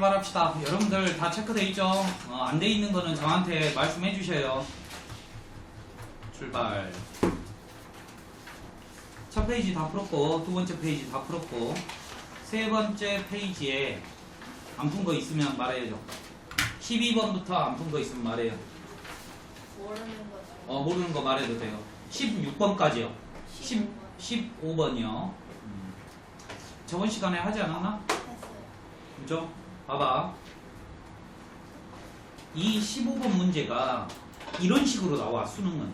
출발합시다. 여러분들 다 체크돼 있죠? 안 돼 있는 거는 저한테 말씀해 주셔요. 출발. 첫 페이지 다 풀었고, 두 번째 페이지 다 풀었고, 세 번째 페이지에 안 푼 거 있으면 말해야죠. 12번부터 안 푼 거 있으면 말해요. 모르는 거죠. 모르는 거 말해도 돼요. 16번까지요. 15번이요. 저번 시간에 하지 않았나? 했어요. 그죠? 봐봐. 이 15번 문제가 이런 식으로 나와, 수능은.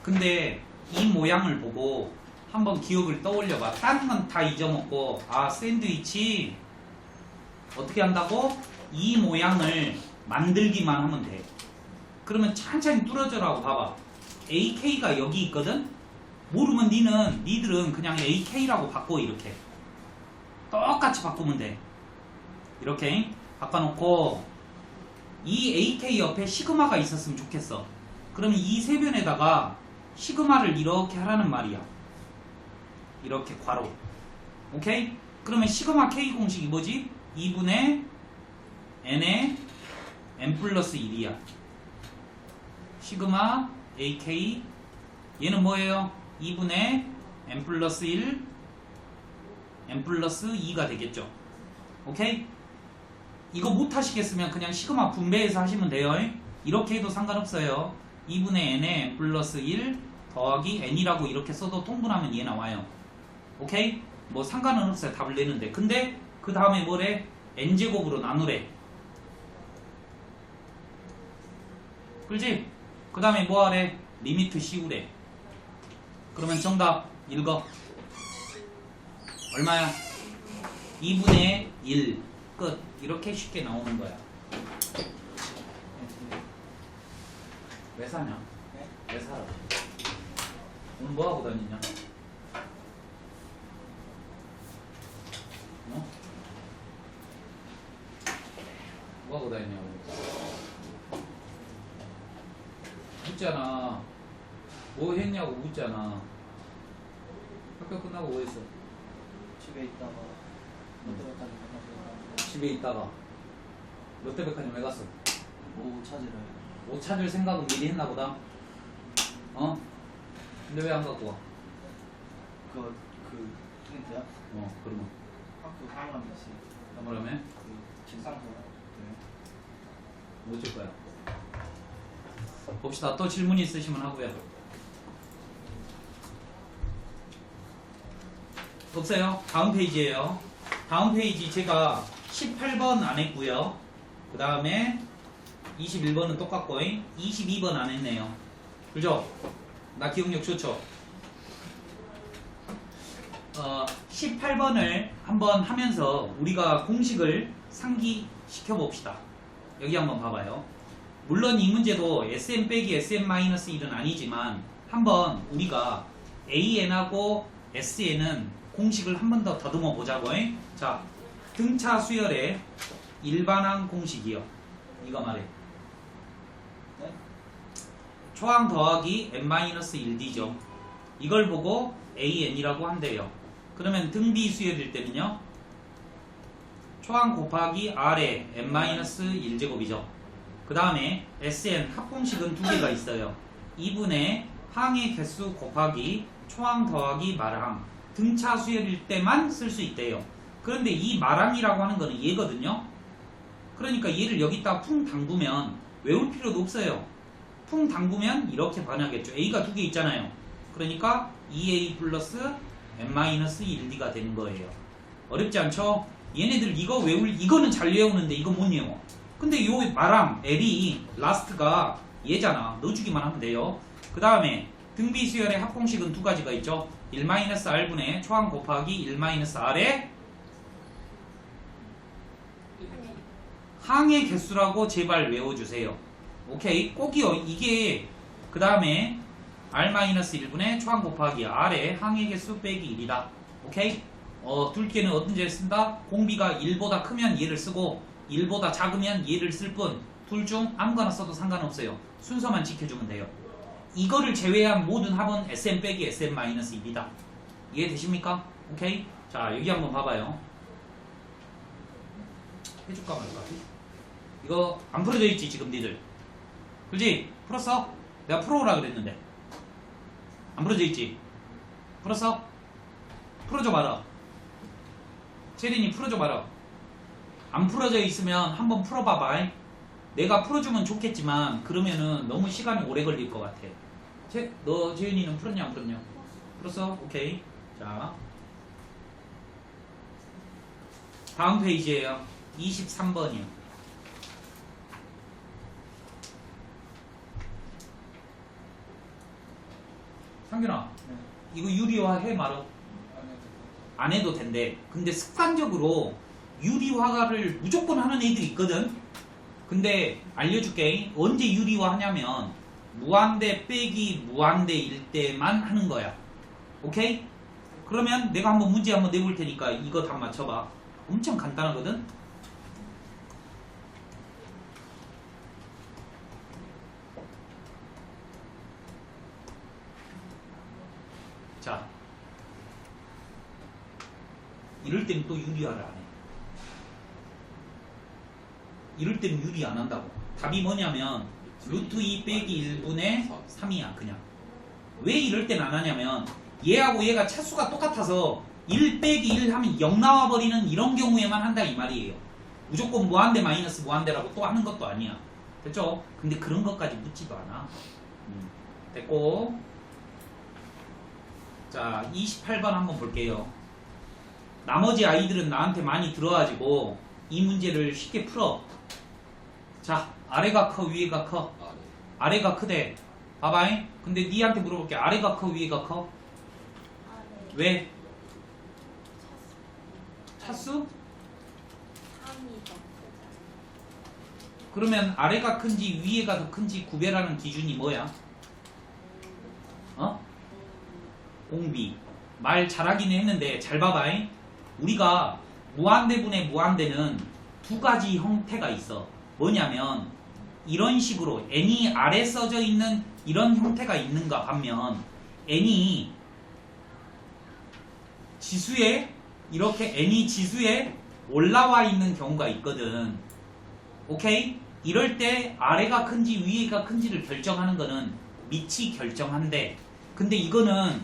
근데 이 모양을 보고 한번 기억을 떠올려봐. 다른 건 다 잊어먹고, 샌드위치 어떻게 한다고? 이 모양을 만들기만 하면 돼. 그러면 천천히 뚫어져라고 봐봐. AK가 여기 있거든? 모르면 니들은 그냥 AK라고 바꿔. 이렇게 똑같이 바꾸면 돼. 이렇게 바꿔놓고 이 AK 옆에 시그마가 있었으면 좋겠어. 그러면 이 세변에다가 시그마를 이렇게 하라는 말이야. 이렇게 괄호. 오케이? 그러면 시그마 K 공식이 뭐지? 2분의 N의 N 플러스 1이야. 시그마 AK 얘는 뭐예요? 2분의 N 플러스 1 N 플러스 2가 되겠죠. 오케이? 이거 못 하시겠으면 그냥 시그마 분배해서 하시면 돼요. 이렇게 해도 상관없어요. 2분의 N의 N 플러스 1 더하기 N이라고 이렇게 써도 통분하면 얘 나와요. 오케이? 뭐 상관은 없어요. 답을 내는데. 근데 그 다음에 뭐래? N제곱으로 나누래. 그렇지? 그 다음에 뭐 하래? 리미트 씌우래. 그러면 정답 읽어. 얼마야? 2분의 1 끝. 이렇게 쉽게 나오는 거야. 왜 사냐? 왜 살아? 오늘 뭐 하고 다니냐? 뭐 하고 다니냐고. 묻잖아. 뭐 했냐고 묻잖아. 학교 끝나고 뭐 했어? 집에 있다가 롯데백화점 가서 집에 있다가 롯데백화점 왜 갔어? 옷 찾으러 옷 찾을 생각은 미리 했나 보다. 근데 왜 안 갖고 와? 그 프린트야? 그러면 학교 사무람 있지. 뭐라며? 그 책상서 못 줄 거야. 봅시다. 또 질문 있으시면 하고요. 없어요? 다음 페이지에요. 다음 페이지 제가 18번 안 했고요. 그 다음에 21번은 똑같고 22번 안 했네요. 그죠? 나 기억력 좋죠? 18번을 한번 하면서 우리가 공식을 상기시켜 봅시다. 여기 한번 봐봐요. 물론 이 문제도 SM 빼기 SM-1은 아니지만 한번 우리가 AN하고 SN은 공식을 한 번 더 더듬어 보자고. 자, 등차 수열의 일반항 공식이요. 이거 말해. 네? 초항 더하기 n-1d죠. 이걸 보고 AN이라고 한대요. 그러면 등비 수열일 때는요. 초항 곱하기 R의 n-1제곱이죠. 그 다음에 SN 합공식은 두 개가 있어요. 2분의 항의 개수 곱하기 초항 더하기 말항. 등차 수열일 때만 쓸 수 있대요. 그런데 이 말항이라고 하는 거는 얘거든요. 그러니까 얘를 여기다 풍 담그면 외울 필요도 없어요. 풍 담그면 이렇게 반하겠죠. A가 두 개 있잖아요. 그러니까 2A 플러스 n-1d가 되는 거예요. 어렵지 않죠? 얘네들 이거는 잘 외우는데 이거 못 외워. 근데 요 말항 L이 라스트가 얘잖아. 넣어주기만 하면 돼요. 그 다음에 등비 수열의 합공식은 두 가지가 있죠. 1-R분의 초항 곱하기 1-R의 항의 개수라고 제발 외워주세요. 오케이? 꼭이요. 이게 그 다음에 R-1분의 초항 곱하기 R의 항의 개수 빼기 1이다. 오케이? 둘 개는 어떤 제를 쓴다? 공비가 1보다 크면 얘를 쓰고 1보다 작으면 얘를 쓸 뿐 둘 중 아무거나 써도 상관없어요. 순서만 지켜주면 돼요. 이거를 제외한 모든 합은 SM 빼기 SM-1이다. 이해되십니까? 오케이? 자, 여기 한번 봐봐요. 해줄까 말까? 이거 안 풀어져 있지 지금 니들. 그렇지? 풀었어? 내가 풀어오라 그랬는데 안 풀어져 있지? 풀었어? 풀어줘 봐라. 체린이 풀어줘 봐라. 안 풀어져 있으면 한번 풀어봐봐. 내가 풀어주면 좋겠지만 그러면은 너무 시간이 오래 걸릴 것 같아. 너 재윤이는 풀었냐 안 풀었냐? 풀었어? 오케이. 자, 다음 페이지에요. 23번이요. 상균아, 네. 이거 유리화 해 말어. 안 해도 된대. 근데 습관적으로 유리화를 무조건 하는 애들이 있거든. 근데 알려줄게. 언제 유리화 하냐면 무한대 빼기 무한대일 때만 하는 거야. 오케이? 그러면 내가 한번 문제 한번 내볼 테니까 이거 다 맞춰봐. 엄청 간단하거든. 자, 이럴 때는 또 유리화를 안 해. 이럴 때는 유리 안 한다고. 답이 뭐냐면 루트 2 빼기 1분의 3이야 그냥. 왜 이럴 땐 안 하냐면 얘하고 얘가 차수가 똑같아서 1 빼기 1 하면 0 나와버리는 이런 경우에만 한다 이 말이에요. 무조건 무한대 마이너스 무한대라고 또 하는 것도 아니야. 됐죠? 근데 그런 것까지 묻지도 않아. 됐고, 자 28번 한번 볼게요. 나머지 아이들은 나한테 많이 들어가지고 이 문제를 쉽게 풀어. 자, 아래가 커 위에가 커? 아래가 크대. 봐봐잉. 근데 니한테 물어볼게. 아래가 커 위에가 커? 아래. 왜? 차수? 3이 더 크다. 그러면 아래가 큰지 위에가 더 큰지 구별하는 기준이 뭐야? 어? 공비. 말 잘하긴 했는데 잘 봐봐잉. 우리가 무한대분의 무한대는 두 가지 형태가 있어. 뭐냐면 이런 식으로 n이 아래 써져 있는 이런 형태가 있는가 하면 n이 지수에 이렇게 n이 지수에 올라와 있는 경우가 있거든. 오케이? 이럴 때 아래가 큰지 위에가 큰지를 결정하는 거는 밑이 결정한대. 근데 이거는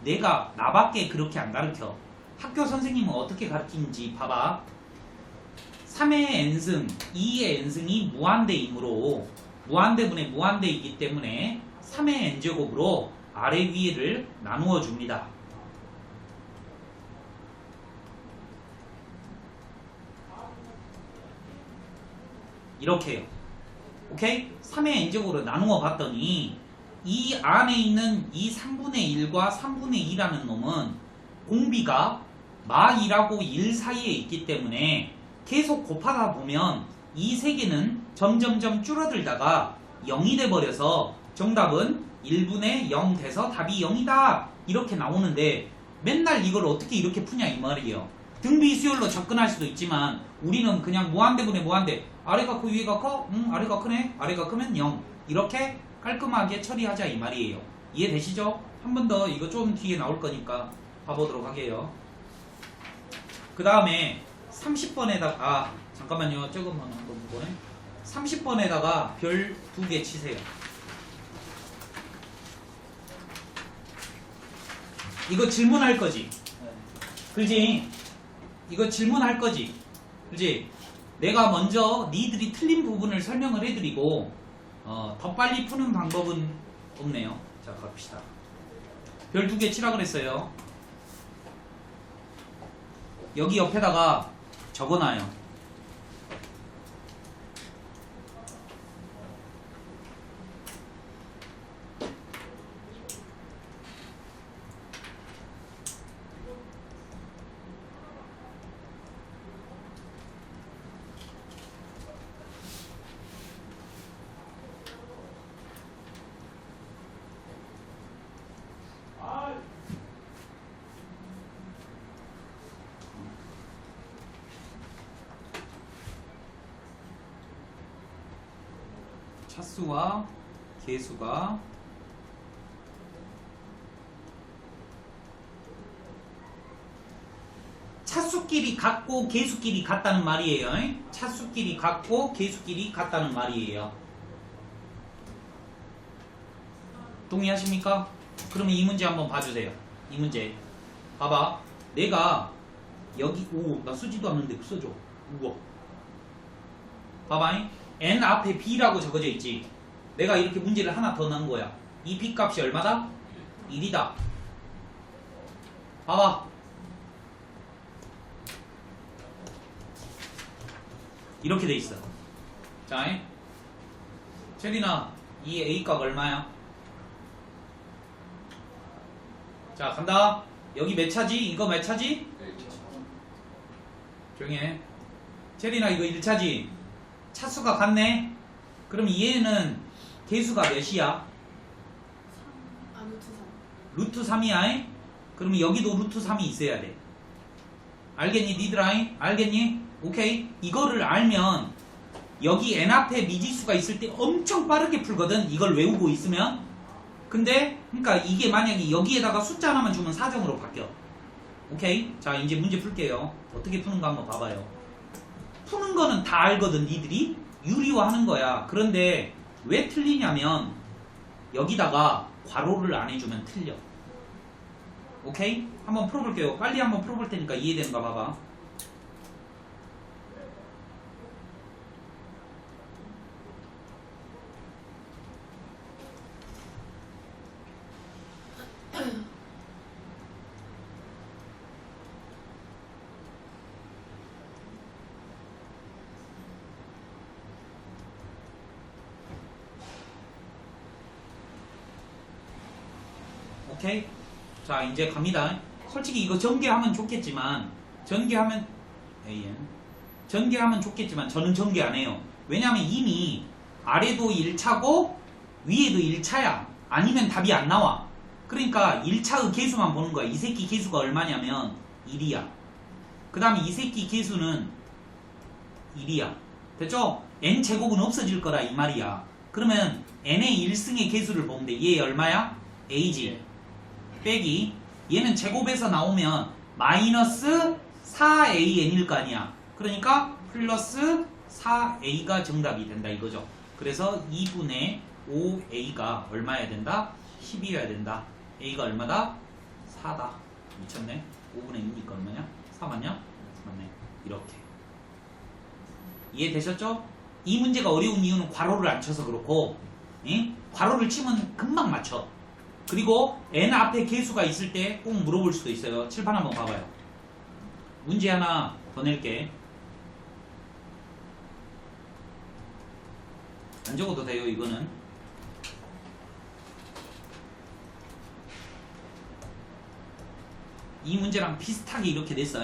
내가 나밖에 그렇게 안 가르쳐. 학교 선생님은 어떻게 가르치는지 봐봐. 3의 n승, 2의 n승이 무한대이므로 무한대분의 무한대이기 때문에 3의 n제곱으로 아래 위를 나누어 줍니다. 이렇게요. 오케이? 3의 n제곱으로 나누어 봤더니 이 안에 있는 이 3분의 1과 3분의 2라는 놈은 공비가 마2하고 1 사이에 있기 때문에 계속 곱하다 보면 이 세 개는 점점점 줄어들다가 0이 돼버려서 정답은 1분의 0 돼서 답이 0이다 이렇게 나오는데 맨날 이걸 어떻게 이렇게 푸냐 이 말이에요. 등비 수열로 접근할 수도 있지만 우리는 그냥 무한대분의 무한대. 아래가 커 위에가 커? 아래가 크네. 아래가 크면 0 이렇게 깔끔하게 처리하자 이 말이에요. 이해되시죠? 한 번 더 이거 좀 뒤에 나올 거니까 봐보도록 하게요. 그 다음에 30번에다가 잠깐만요. 조금만 한번 보네. 30번에다가 별 2개 치세요. 이거 질문할 거지? 네. 그지? 이거 질문할 거지? 그지? 내가 먼저 니들이 틀린 부분을 설명을 해드리고 더 빨리 푸는 방법은 없네요. 자, 갑시다. 별 2개 치라 그랬어요. 여기 옆에다가 적어놔요. 차수와 개수가 차수 차수끼리 같고 개수끼리 같다는 말이에요. 차수끼리 같고 개수끼리 같다는 말이에요. 동의하십니까? 그러면 이 문제 한번 봐주세요. 이 문제 봐봐. 내가 여기 나 쓰지도 않는데 써줘. 우와. 봐봐. n 앞에 b라고 적어져 있지. 내가 이렇게 문제를 하나 더 넣은 거야. 이 b 값이 얼마다? 1이다. 봐봐. 이렇게 돼 있어. 자, 체리나 이 a 값 얼마야? 자, 간다. 여기 몇 차지? 이거 몇 차지? 조용히 해. 체리나 이거 1차지? 차수가 같네? 그럼 얘는 개수가 몇이야? 루트 3이야? 그러면 여기도 루트 3이 있어야 돼. 알겠니 니들아? 알겠니? 오케이? 이거를 알면 여기 n 앞에 미지수가 있을 때 엄청 빠르게 풀거든. 이걸 외우고 있으면. 근데 그러니까 이게 만약에 여기에다가 숫자 하나만 주면 4정으로 바뀌어. 오케이? 자, 이제 문제 풀게요. 어떻게 푸는가 한번 봐봐요. 푸는 거는 다 알거든 니들이. 유리화하는 거야. 그런데 왜 틀리냐면 여기다가 괄호를 안 해주면 틀려. 오케이? 한번 풀어볼게요. 빨리 한번 풀어볼 테니까 이해되는가 봐봐. 오케이? 자, 이제 갑니다. 솔직히 이거 전개하면 좋겠지만 전개하면 좋겠지만 저는 전개 안 해요. 왜냐하면 이미 아래도 1차고 위에도 1차야. 아니면 답이 안 나와. 그러니까 1차의 개수만 보는 거야. 이 새끼 개수가 얼마냐면 1이야. 그 다음에 이 새끼 개수는 1이야. 됐죠? n제곱은 없어질 거라 이 말이야. 그러면 n의 1승의 개수를 보면 돼. 얘 얼마야? a지. 빼기 얘는 제곱에서 나오면 마이너스 4an일 거 아니야. 그러니까 플러스 4a가 정답이 된다 이거죠. 그래서 2분의 5a가 얼마여야 된다? 10이어야 된다. a가 얼마다? 4다. 미쳤네. 5분의 2니까 얼마냐? 4 맞냐? 맞네. 이렇게. 이해되셨죠? 이 문제가 어려운 이유는 괄호를 안 쳐서 그렇고, 괄호를 치면 금방 맞춰. 그리고 n 앞에 개수가 있을 때 꼭 물어볼 수도 있어요. 칠판 한번 봐봐요. 문제 하나 더 낼게. 안 적어도 돼요 이거는. 이 문제랑 비슷하게 이렇게 됐어.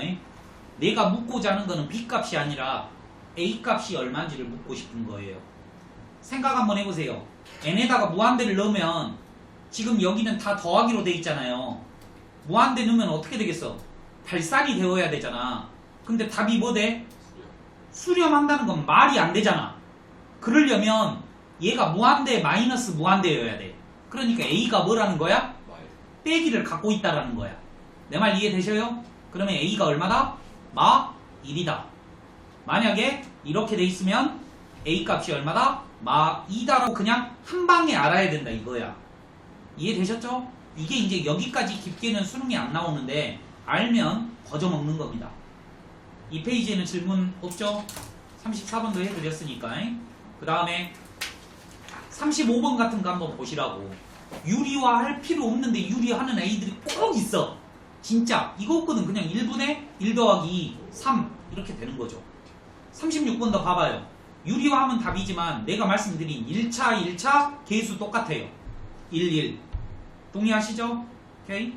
내가 묻고자 하는 거는 b 값이 아니라 a 값이 얼마인지를 묻고 싶은 거예요. 생각 한번 해보세요. n에다가 무한대를 넣으면 지금 여기는 다 더하기로 돼 있잖아요. 무한대 넣으면 어떻게 되겠어? 발산이 되어야 되잖아. 근데 답이 뭐 돼? 수렴한다는 건 말이 안 되잖아. 그러려면 얘가 무한대 마이너스 무한대여야 돼. 그러니까 a가 뭐라는 거야? 빼기를 갖고 있다라는 거야. 내 말 이해되셔요? 그러면 a가 얼마다? 마 1이다. 만약에 이렇게 돼 있으면 a 값이 얼마다? 마 2다라고 그냥 한 방에 알아야 된다 이거야. 이해되셨죠? 이게 이제 여기까지 깊게는 수능이 안 나오는데 알면 거저먹는 겁니다. 이 페이지에는 질문 없죠? 34번도 해드렸으니까. 그 다음에 35번 같은 거 한번 보시라고. 유리화 할 필요 없는데 유리하는 애들이 꼭 있어. 진짜 이거 없거든. 그냥 1분의 1 더하기 2, 3 이렇게 되는 거죠. 36번 더 봐봐요. 유리화하면 답이지만 내가 말씀드린 1차 개수 똑같아요. 1, 1. 동의하시죠? 오케이?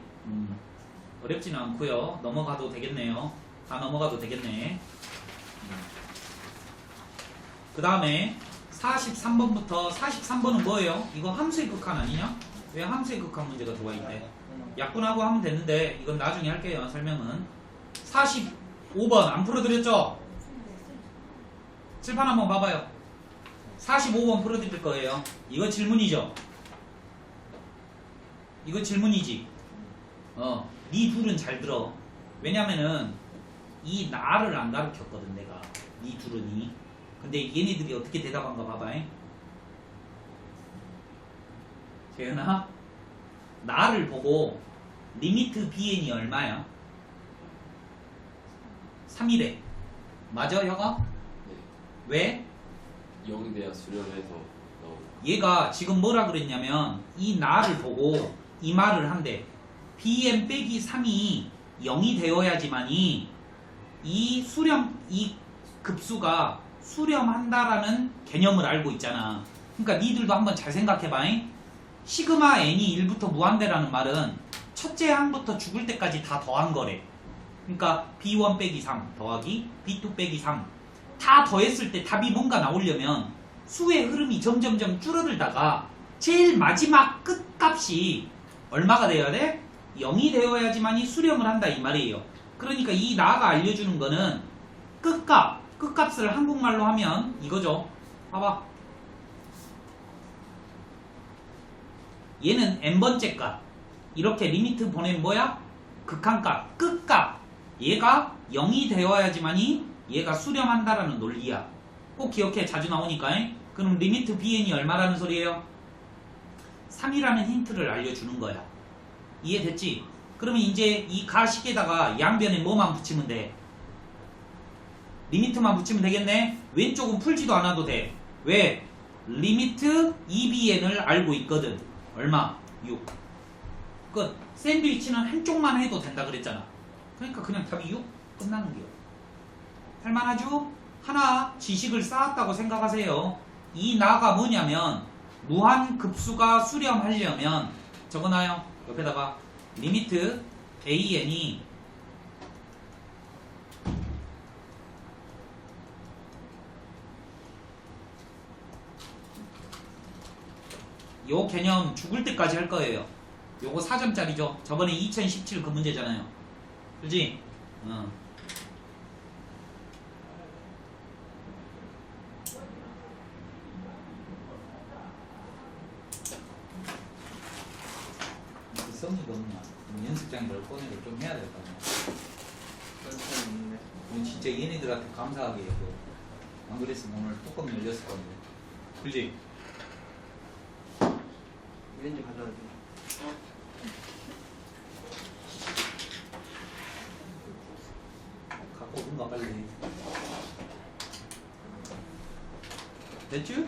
어렵지는 않고요. 넘어가도 되겠네요. 다 넘어가도 되겠네. 그 다음에 43번부터 43번은 뭐예요? 이거 함수의 극한 아니냐? 왜 함수의 극한 문제가 들어와 있대? 약분하고 하면 되는데 이건 나중에 할게요. 설명은. 45번 안 풀어드렸죠? 칠판 한번 봐봐요. 45번 풀어드릴 거예요. 이거 질문이죠? 이거 질문이지? 네 둘은 잘 들어. 왜냐면은 이 나를 안 가르쳤거든 내가. 이 둘은이. 근데 얘네들이 어떻게 대답한가 봐봐. 재현아, 나를 보고 리미트 bn이 얼마야? 3이래. 맞아, 혁아? 네. 왜? 0이 돼야 수렴해서 나오고. 얘가 지금 뭐라 그랬냐면 이 나를 보고 이 말을 한대. bn 빼기 3이 0이 되어야지만이 이 수렴, 이 급수가 수렴한다라는 개념을 알고 있잖아. 그러니까 니들도 한번 잘 생각해봐. 시그마 n이 1부터 무한대라는 말은 첫째 항부터 죽을 때까지 다 더한 거래. 그러니까 b1 빼기 3 더하기 b2 빼기 3 다 더했을 때 답이 뭔가 나오려면 수의 흐름이 점점점 줄어들다가 제일 마지막 끝값이 얼마가 되어야 돼? 0이 되어야지만이 수렴을 한다 이 말이에요. 그러니까 이 나가 알려주는 거는 끝값을 한국말로 하면 이거죠. 봐봐. 얘는 n번째 값. 이렇게 리미트 보내면 뭐야? 극한값, 끝값. 얘가 0이 되어야지만이 얘가 수렴한다라는 논리야. 꼭 기억해. 자주 나오니까. 그럼 리미트 bn이 얼마라는 소리예요? 3이라는 힌트를 알려주는 거야. 이해됐지? 그러면 이제 이 가식에다가 양변에 뭐만 붙이면 돼? 리미트만 붙이면 되겠네? 왼쪽은 풀지도 않아도 돼. 왜? 리미트 2bn을 알고 있거든. 얼마? 6. 끝. 샌드위치는 한쪽만 해도 된다 그랬잖아. 그러니까 그냥 답이 6? 끝나는 거야. 할만하죠? 하나 지식을 쌓았다고 생각하세요. 이 나가 뭐냐면 무한 급수가 수렴하려면 적어놔요. 옆에다가 리미트 an이 요 개념 죽을 때까지 할 거예요. 요거 4점짜리죠. 저번에 2017 그 문제잖아요. 그지? 성의가 없나? 연습장 널 꺼내고 좀 해야 될 거 아니야. 네. 우리 진짜 얘네들한테 감사하게 해도 안 그랬으면 오늘 뚜껑 열렸을 건데. 그지? 이런지 가져야 돼. 갖고 오든가 빨리. 됐지?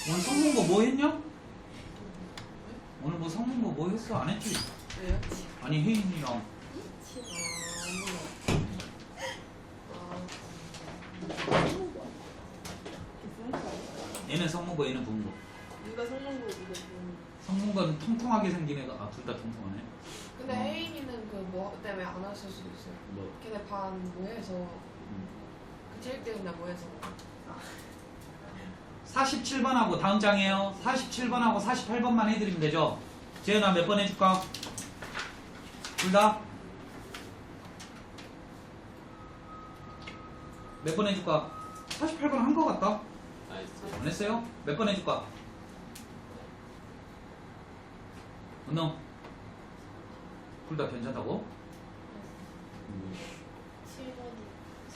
오늘 성문고 뭐 했냐? 오늘 뭐 성문고 뭐 했어? 안 했지? 왜요? 아니 혜인이랑 얘는 성문고 얘는 분고. 누가 성공고 누가 분? 성문고는 통통하게 생긴 애가 둘 다 통통하네. 근데 혜인이는 그 뭐 때문에 안 하실 수도 있어요. 뭐 걔네 반 모여서 그 체육대회나 모여서 47번하고 다음 장이에요. 47번하고 48번만 해드리면 되죠. 재현아 몇 번 해줄까? 둘 다? 몇 번 해줄까? 48번 한 거 같다? 나이스. 안 했어요? 몇 번 해줄까? 너? 둘 다 괜찮다고?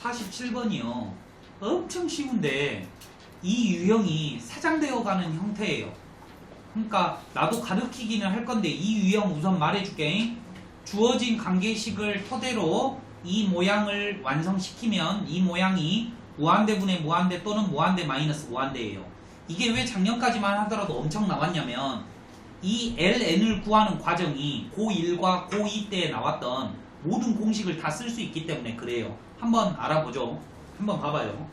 7번이 47번이요. 엄청 쉬운데 이 유형이 사장되어 가는 형태예요. 그러니까 나도 가르치기는 할 건데 이 유형 우선 말해줄게. 주어진 관계식을 토대로 이 모양을 완성시키면 이 모양이 무한대분의 무한대 또는 무한대 마이너스 무한대예요. 이게 왜 작년까지만 하더라도 엄청 나왔냐면 이 ln을 구하는 과정이 고1과 고2 때 나왔던 모든 공식을 다 쓸 수 있기 때문에 그래요. 한번 알아보죠. 한번 봐봐요.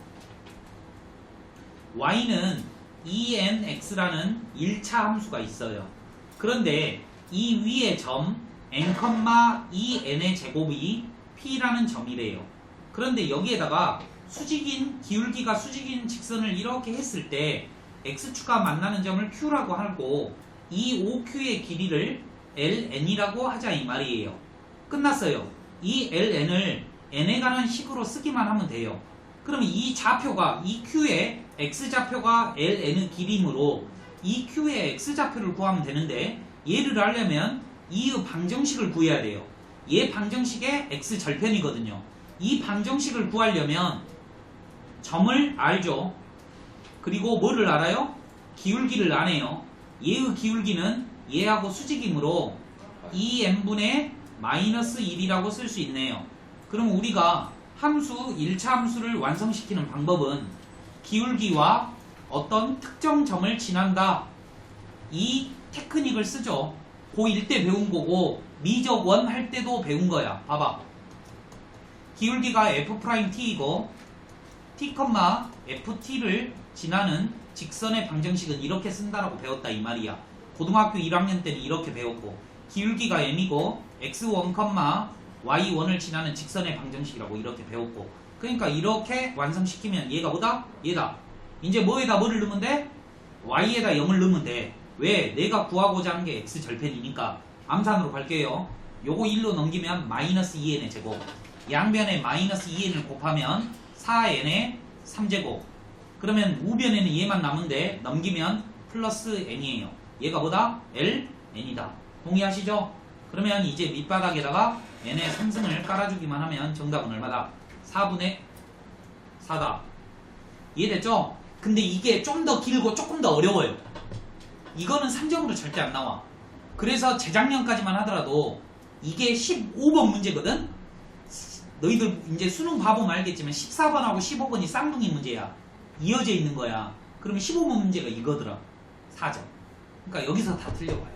y는 enx라는 1차 함수가 있어요. 그런데 이 위의 점 n, 2n의 제곱이 p라는 점이래요. 그런데 여기에다가 수직인 기울기가 수직인 직선을 이렇게 했을 때 x축과 만나는 점을 q라고 하고 이 OQ의 길이를 ln이라고 하자 이 말이에요. 끝났어요. 이 ln을 n에 관한 식으로 쓰기만 하면 돼요. 그러면 이 좌표가 이 q의 x좌표가 ln의 길이므로 이 q의 x좌표를 구하면 되는데 얘를 하려면 이 방정식을 구해야 돼요. 얘 방정식의 x 절편이거든요. 이 방정식을 구하려면 점을 알죠. 그리고 뭐를 알아요? 기울기를 아네요. 얘의 기울기는 얘하고 수직이므로 2n분의 마이너스 1이라고 쓸 수 있네요. 그럼 우리가 함수 1차 함수를 완성시키는 방법은 기울기와 어떤 특정 점을 지난다, 이 테크닉을 쓰죠. 고1 때 배운 거고 미적 1 할 때도 배운 거야. 봐봐. 기울기가 f't이고 t, ft를 지나는 직선의 방정식은 이렇게 쓴다라고 배웠다 이 말이야. 고등학교 1학년 때는 이렇게 배웠고, 기울기가 m이고 x1, y1을 지나는 직선의 방정식이라고 이렇게 배웠고, 그러니까 이렇게 완성시키면 얘가 뭐다? 얘다. 이제 뭐에다 뭐를 넣으면 돼? y에다 0을 넣으면 돼. 왜? 내가 구하고자 하는 게 x 절편이니까. 암산으로 갈게요. 요거 1로 넘기면 마이너스 2n의 제곱, 양변에 마이너스 2n을 곱하면 4n의 3제곱. 그러면 우변에는 얘만 남은데 넘기면 플러스 n이에요. 얘가 뭐다? ln이다. 동의하시죠? 그러면 이제 밑바닥에다가 n의 3승을 깔아주기만 하면 정답은 얼마다? 4분의 4다. 이해됐죠? 근데 이게 좀 더 길고 조금 더 어려워요. 이거는 3점으로 절대 안 나와. 그래서 재작년까지만 하더라도 이게 15번 문제거든? 너희들 이제 수능 봐보면 알겠지만 14번하고 15번이 쌍둥이 문제야. 이어져 있는 거야. 그러면 15번 문제가 이거더라. 4점. 그러니까 여기서 다 틀려봐요.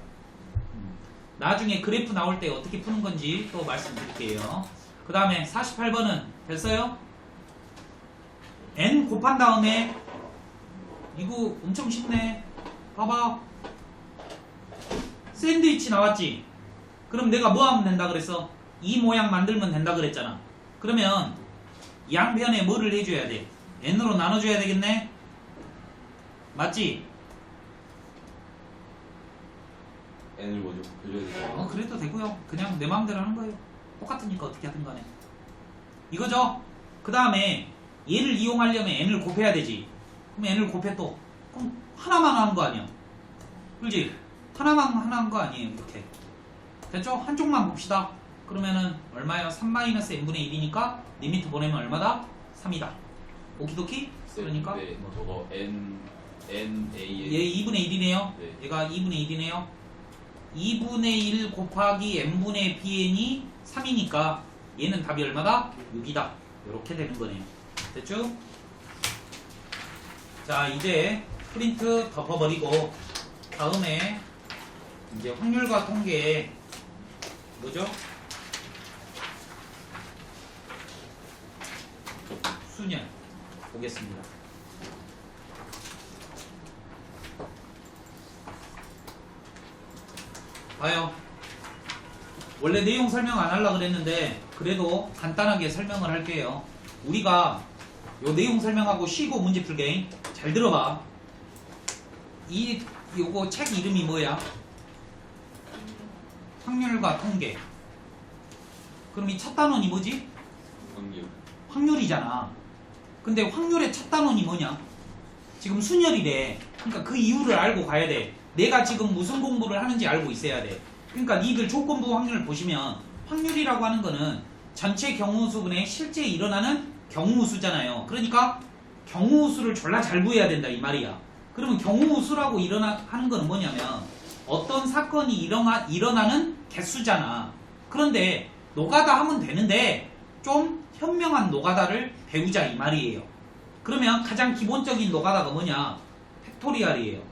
나중에 그래프 나올 때 어떻게 푸는 건지 또 말씀드릴게요. 그 다음에 48번은 됐어요? n 곱한 다음에 이거 엄청 쉽네. 봐봐. 샌드위치 나왔지? 그럼 내가 뭐 하면 된다 그랬어? 이 모양 만들면 된다 그랬잖아. 그러면 양변에 뭐를 해줘야 돼? n으로 나눠줘야 되겠네? 맞지? n을 먼저 곱해줘야 되죠. 그래도 되고요. 그냥 내 마음대로 하는 거예요. 똑같으니까 어떻게 하든 간에. 이거죠? 그 다음에 얘를 이용하려면 n을 곱해야 되지. 그럼 n을 곱해 또. 그럼 하나만 하는 거 아니야? 그렇지? 하나만 하는 거 아니에요. 이렇게. 됐죠? 한쪽만 봅시다. 그러면은 얼마야? 3-n분의 1이니까 리미트 보내면 얼마다? 3이다. 오키도키? 그러니까 네, 저거 n a 얘 2분의 1이네요. 네. 얘가 2분의 1이네요. 2분의 1 곱하기 n분의 bn이 3이니까 얘는 답이 얼마다? 6이다. 이렇게 되는 거네요. 됐죠? 자, 이제 프린트 덮어버리고 다음에 이제 확률과 통계 뭐죠? 수년 보겠습니다. 봐요. 원래 내용 설명 안 하려고 그랬는데 그래도 간단하게 설명을 할게요. 우리가 요 내용 설명하고 쉬고 문제 풀게. 잘 들어봐. 요거 책 이름이 뭐야? 확률과 통계. 그럼 이 첫 단원이 뭐지? 확률. 확률이잖아. 근데 확률의 첫 단원이 뭐냐? 지금 순열이래. 그러니까 그 이유를 알고 가야 돼. 내가 지금 무슨 공부를 하는지 알고 있어야 돼. 그러니까 니들 조건부 확률을 보시면 확률이라고 하는 거는 전체 경우수분의 실제 일어나는 경우수잖아요. 그러니까 경우수를 졸라 잘 구해야 된다 이 말이야. 그러면 경우수라고 하는 거는 뭐냐면 어떤 사건이 일어나는 개수잖아. 그런데 노가다 하면 되는데 좀 현명한 노가다를 배우자 이 말이에요. 그러면 가장 기본적인 노가다가 뭐냐? 팩토리얼이에요.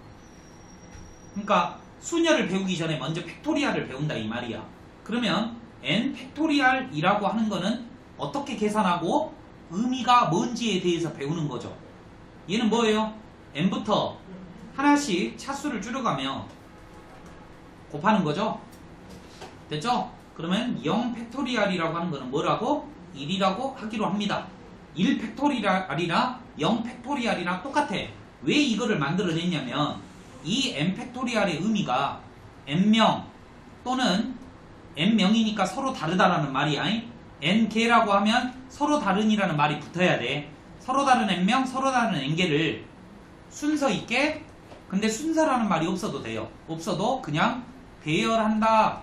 그러니까 수열을 배우기 전에 먼저 팩토리얼을 배운다 이 말이야. 그러면 n 팩토리얼이라고 하는 거는 어떻게 계산하고 의미가 뭔지에 대해서 배우는 거죠. 얘는 뭐예요? n부터 하나씩 차수를 줄여가며 곱하는 거죠. 됐죠? 그러면 0 팩토리얼이라고 하는 거는 뭐라고? 1이라고 하기로 합니다. 1 팩토리얼이나 0 팩토리얼이랑 똑같아. 왜 이거를 만들어냈냐면 이 n 팩토리얼의 의미가 n명 또는 n명이니까 서로 다르다라는 말이야. n개라고 하면 서로 다른이라는 말이 붙어야 돼. 서로 다른 n명, 서로 다른 n개를 순서 있게, 근데 순서라는 말이 없어도 돼요. 없어도 그냥 배열한다.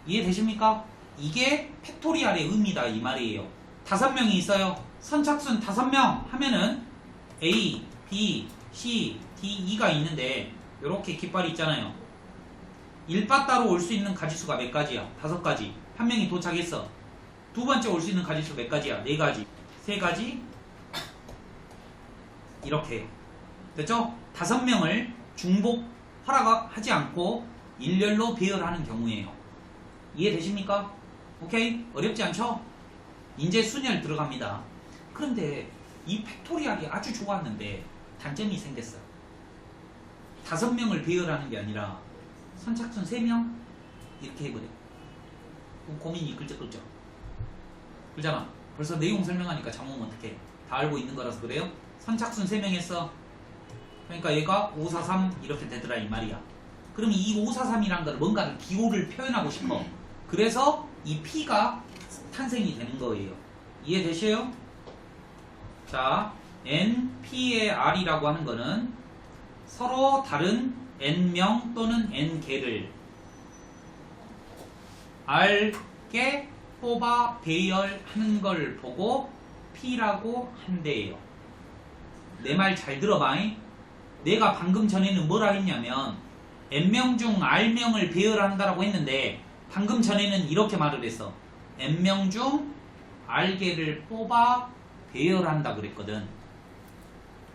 이해되십니까? 이게 팩토리알의 의미다 이 말이에요. 5명이 있어요. 선착순 5명 하면은 A, B, C, D, E가 있는데 이렇게 깃발이 있잖아요. 1빠따로 올 수 있는 가지수가 몇 가지야? 5가지. 한 명이 도착했어. 두 번째 올 수 있는 가지수 몇 가지야? 4가지. 3가지. 이렇게 해요. 됐죠? 5명을 중복 허락하지 않고 일렬로 배열하는 경우에요. 이해되십니까? 오케이? 어렵지 않죠? 이제 순열 들어갑니다. 그런데 이 팩토리알이 아주 좋았는데 단점이 생겼어. 5명을 배열하는 게 아니라 선착순 3명? 이렇게 해버려. 그럼 고민이 끌적끌적. 그러잖아. 벌써 내용 설명하니까 잠오면 어떡해. 다 알고 있는 거라서 그래요? 선착순 3명 했어. 그러니까 얘가 543 이렇게 되더라 이 말이야. 그럼 이 543이란 걸 뭔가를 기호를 표현하고 싶어. 그래서 이 P가 탄생이 되는 거예요. 이해되셔요? 자, N, P의 R이라고 하는 거는 서로 다른 N명 또는 N개를 R개 뽑아 배열하는 걸 보고 P라고 한대요. 내 말 잘 들어봐. 내가 방금 전에는 뭐라 했냐면 N명 중 R명을 배열한다라고 했는데 방금 전에는 이렇게 말을 했어. N명 중 R개를 뽑아 배열한다 그랬거든.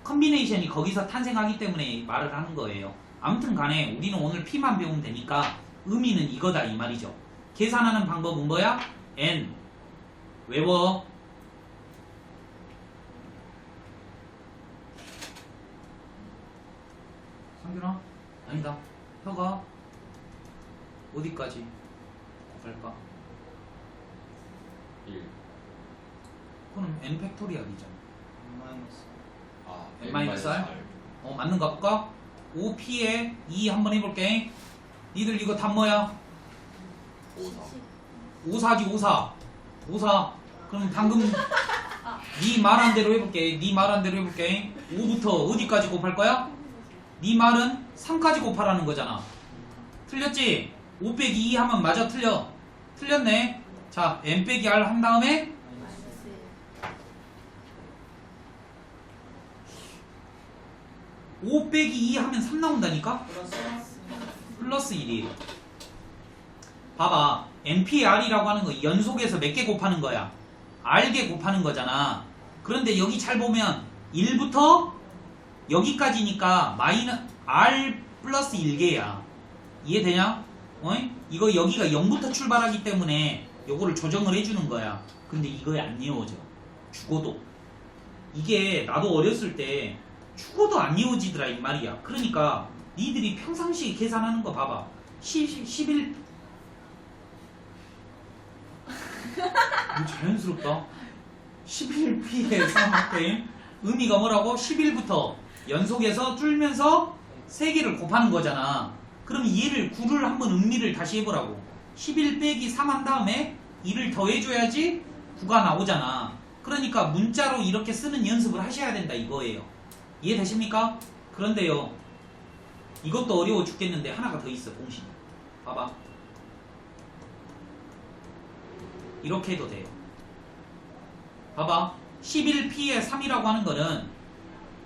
컨비네이션이 거기서 탄생하기 때문에 말을 하는 거예요. 아무튼 간에 우리는 오늘 P만 배우면 되니까 의미는 이거다 이 말이죠. 계산하는 방법은 뭐야? N 외워. 상균아? 아니다. 혀가 어디까지 갈까? 1. 그럼 N 팩토리얼이잖아. 마이너스. 아, N-R? 맞는 거 할까? 5P에 2 한번 해볼게. 니들 이거 답 뭐야? 54. 54지 54. 그럼 방금 네 말한 대로 해볼게. 5부터 어디까지 곱할 거야? 네 말은 3까지 곱하라는 거잖아. 틀렸지? 5 빼기 2 하면 맞아 틀려. 틀렸네. 자, N 빼기 R 한 다음에 5 빼기 2 하면 3 나온다니까? 플러스 1이에요. 봐봐. NPR이라고 하는 거 연속해서 몇 개 곱하는 거야? R개 곱하는 거잖아. 그런데 여기 잘 보면 1부터 여기까지니까 R 플러스 1개야. 이해되냐? 이거 여기가 0부터 출발하기 때문에 요거를 조정을 해주는 거야. 근데 이거에 안 이어져. 죽어도. 이게 나도 어렸을 때 죽어도 안 이어지더라 이 말이야. 그러니까 니들이 평상시에 계산하는 거 봐봐. 11 자연스럽다. 11P의 3합된 의미가 뭐라고? 11부터 연속해서 줄면서 3개를 곱하는 거잖아. 그럼 얘를 9를 한번 음미를 다시 해보라고. 11 빼기 3 한 다음에 2를 더해줘야지 9가 나오잖아. 그러니까 문자로 이렇게 쓰는 연습을 하셔야 된다 이거예요. 이해되십니까? 그런데요, 이것도 어려워 죽겠는데 하나가 더 있어. 공식 봐봐. 이렇게 해도 돼요. 봐봐. 11P의 3이라고 하는 거는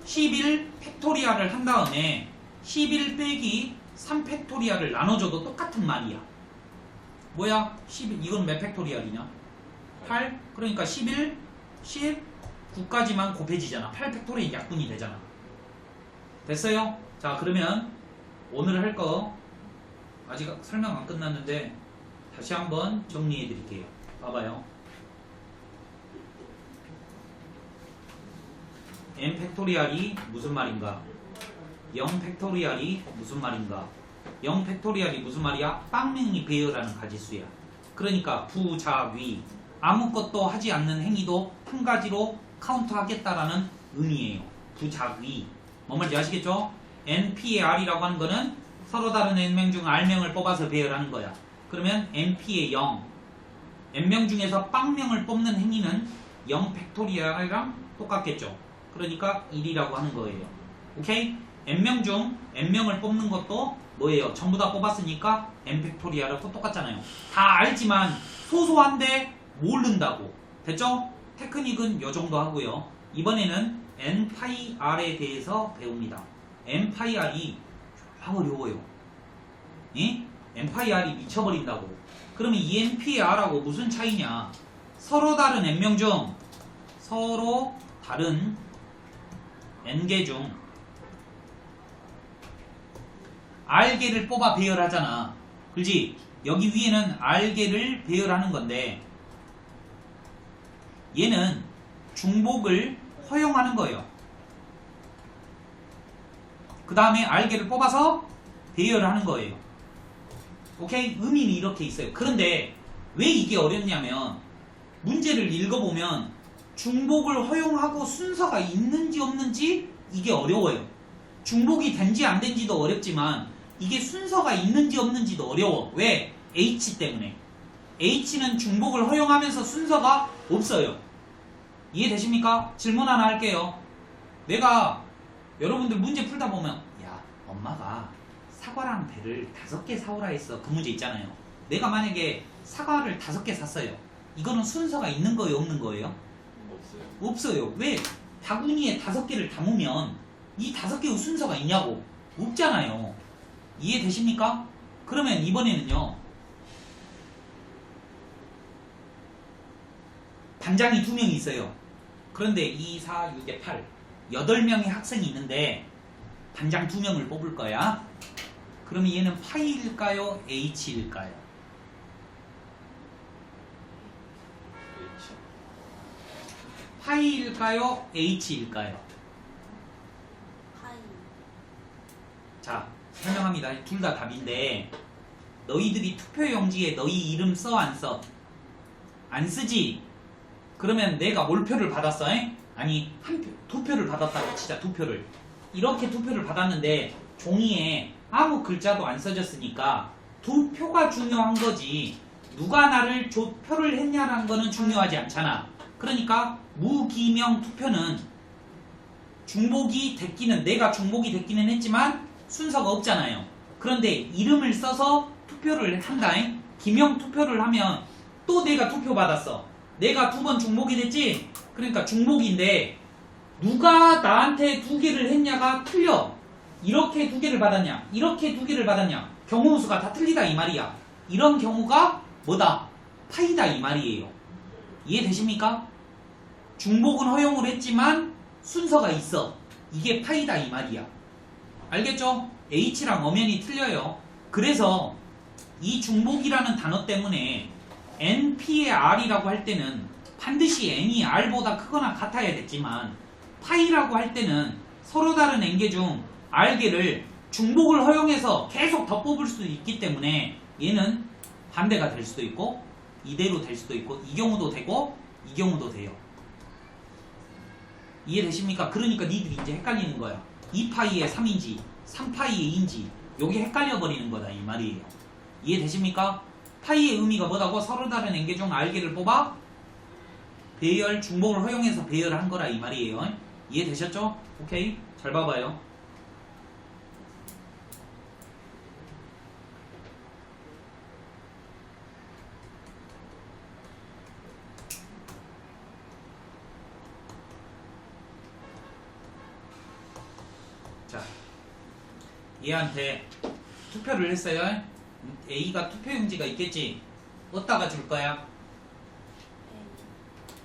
11 팩토리알을 한 다음에 11 빼기 3 팩토리알을 나눠줘도 똑같은 말이야. 뭐야? 11, 이건 몇 팩토리알이냐? 8? 그러니까 11, 10, 9까지만 곱해지잖아. 8 팩토리알 약분이 되잖아. 됐어요? 자, 그러면 오늘 할 거 아직 설명 안 끝났는데 다시 한번 정리해 드릴게요. 봐봐요. n 팩토리알이 무슨 말인가? 0 팩토리알이 무슨 말인가? 0 팩토리알이 무슨 말이야? 빵명이 배열하는 가지수야. 그러니까 부자위, 아무것도 하지 않는 행위도 한 가지로 카운트하겠다라는 의미예요. 부자위. 뭐 말인지 아시겠죠? NP의 R이라고 하는 거는 서로 다른 N명 중 R명을 뽑아서 배열하는 거야. 그러면 NP의 0, N명 중에서 빵명을 뽑는 행위는 0 팩토리알이랑 똑같겠죠. 그러니까 1이라고 하는 거예요. 오케이? N명 중 N명을 뽑는 것도 뭐예요? 전부 다 뽑았으니까 n 팩토리얼하고 똑같잖아요. 다 알지만 소소한데 모른다고. 됐죠? 테크닉은 요 정도 하고요. 이번에는 n 파이 r에 대해서 배웁니다. n 파이 r이 좀 어려워요. 예? n 파이 r이 미쳐버린다고. 그러면 이 n p r하고 무슨 차이냐? 서로 다른 n명 중 서로 다른 n개 중 r개를 뽑아 배열하잖아. 그렇지? 여기 위에는 r개를 배열하는 건데 얘는 중복을 허용하는 거예요. 그 다음에 r개를 뽑아서 배열을 하는 거예요. 오케이? 의미는 이렇게 있어요. 그런데 왜 이게 어렵냐면 문제를 읽어보면 중복을 허용하고 순서가 있는지 없는지 이게 어려워요. 중복이 된지 안 된지도 어렵지만 이게 순서가 있는지 없는지도 어려워. 왜? H 때문에. H는 중복을 허용하면서 순서가 없어요. 이해되십니까? 질문 하나 할게요. 내가 여러분들 문제 풀다 보면 야 엄마가 사과랑 배를 5개 사오라 했어. 그 문제 있잖아요. 내가 만약에 사과를 5개 샀어요. 이거는 순서가 있는 거예요? 없는 거예요? 없어요. 없어요. 왜? 바구니에 5개를 담으면 이 5개의 순서가 있냐고. 없잖아요. 이해되십니까? 그러면 이번에는요. 반장이 2명이 있어요. 그런데 2, 4, 6에 8 8명의 학생이 있는데 반장 2명을 뽑을 거야. 그러면 얘는 파이일까요? H일까요? H. 파이일까요? H일까요? 파이. 자, 설명합니다. 둘 다 답인데 너희들이 투표용지에 너희 이름 써 안 써? 안 쓰지? 그러면 내가 몰표를 받았어? 아니 한 표, 2표를 받았다고 치자. 2표를 이렇게 2표를 받았는데 종이에 아무 글자도 안 써졌으니까 2표가 중요한 거지 누가 나를 표를 했냐라는 거는 중요하지 않잖아. 그러니까 무기명 투표는 중복이 됐기는 내가 중복이 됐기는 했지만 순서가 없잖아요. 그런데 이름을 써서 투표를 한다. 기명 투표를 하면 또 내가 2표 받았어. 내가 2번 중복이 됐지? 그러니까 중복인데 누가 나한테 2개를 했냐가 틀려. 이렇게 2개를 받았냐 이렇게 2개를 받았냐 경우수가 다 틀리다 이 말이야. 이런 경우가 뭐다? 파이다 이 말이에요. 이해되십니까? 중복은 허용을 했지만 순서가 있어. 이게 파이다 이 말이야. 알겠죠? H랑 엄연히 틀려요. 그래서 이 중복이라는 단어 때문에 NP의 R이라고 할 때는 반드시 N이 R보다 크거나 같아야 됐지만 파이라고 할 때는 서로 다른 N개 중 R개를 중복을 허용해서 계속 더 뽑을 수도 있기 때문에 얘는 반대가 될 수도 있고 이대로 될 수도 있고 이 경우도 되고 이 경우도 돼요. 이해되십니까? 그러니까 니들이 이제 헷갈리는 거야. 2파이의 3인지 3파이의 2인지 요게 헷갈려 버리는 거다 이 말이에요. 이해되십니까? 파이의 의미가 뭐다고? 서로 다른 N개 중 R개를 뽑아 배열 중복을 허용해서 배열한 거라 이 말이에요. 이해되셨죠? 오케이? 잘 봐봐요. 자, 얘한테 투표를 했어요. A가 투표용지가 있겠지. 어디다가 줄 거야?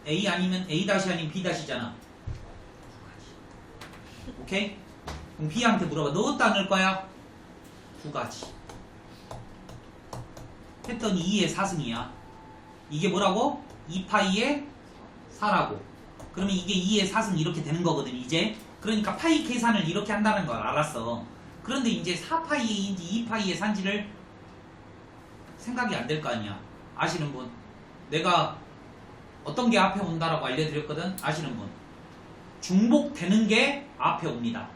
A 아니면 A 다시 아니면 B 다시잖아. 오케이? 그럼 B한테 물어봐. 너 어디다 넣을 거야? 2가지. 했더니 2의 4승이야. 이게 뭐라고? 2파이의 4라고. 그러면 이게 2의 4승 이렇게 되는 거거든 이제. 그러니까 파이 계산을 이렇게 한다는 걸 알았어. 그런데 이제 4파이인지 2파이의 산지를 생각이 안 될 거 아니야. 아시는 분? 내가 어떤 게 앞에 온다라고 알려드렸거든. 아시는 분? 중복되는 게 앞에 옵니다.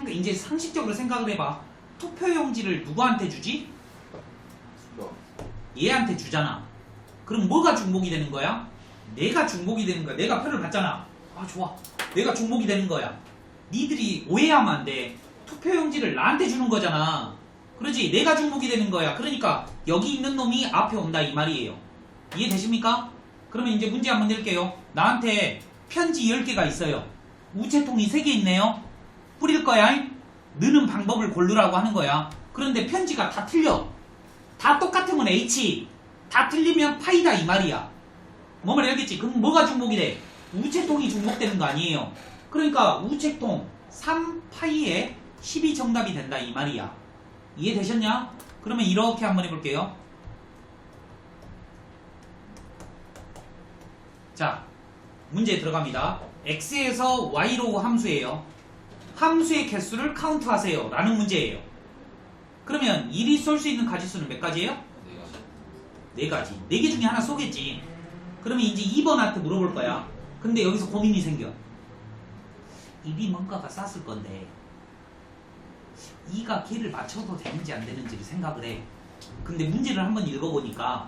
이제 상식적으로 생각을 해봐. 투표용지를 누구한테 주지? 얘한테 주잖아. 그럼 뭐가 중복이 되는 거야? 내가 중복이 되는 거야. 내가 표를 받잖아. 아 좋아. 내가 중복이 되는 거야. 니들이 오해하면 안 돼. 투표용지를 나한테 주는 거잖아. 그러지? 내가 중복이 되는 거야. 그러니까 여기 있는 놈이 앞에 온다 이 말이에요. 이해되십니까? 그러면 이제 문제 한번 낼게요. 나한테 편지 10개가 있어요. 우체통이 3개 있네요. 뿌릴 거야. 넣는 방법을 고르라고 하는 거야. 그런데 편지가 다 틀려. 다 똑같으면 H, 다 틀리면 파이다 이 말이야. 뭐 말 알겠지? 그럼 뭐가 중복이 돼? 우체통이 중복되는 거 아니에요. 그러니까 우체통 3파이에 10이 정답이 된다 이 말이야. 이해되셨냐? 그러면 이렇게 한번 해볼게요. 자, 문제 들어갑니다. x에서 y로 함수예요. 함수의 개수를 카운트하세요 라는 문제예요. 그러면 1이 쏠 수 있는 가지수는 몇 가지예요? 내가 4가지. 4개 중에 하나 쏘겠지. 그러면 이제 2번한테 물어볼 거야. 근데 여기서 고민이 생겨. 1이 뭔가가 쌌을 건데 2가 걔를 맞춰도 되는지 안 되는지를 생각을 해. 근데 문제를 한번 읽어보니까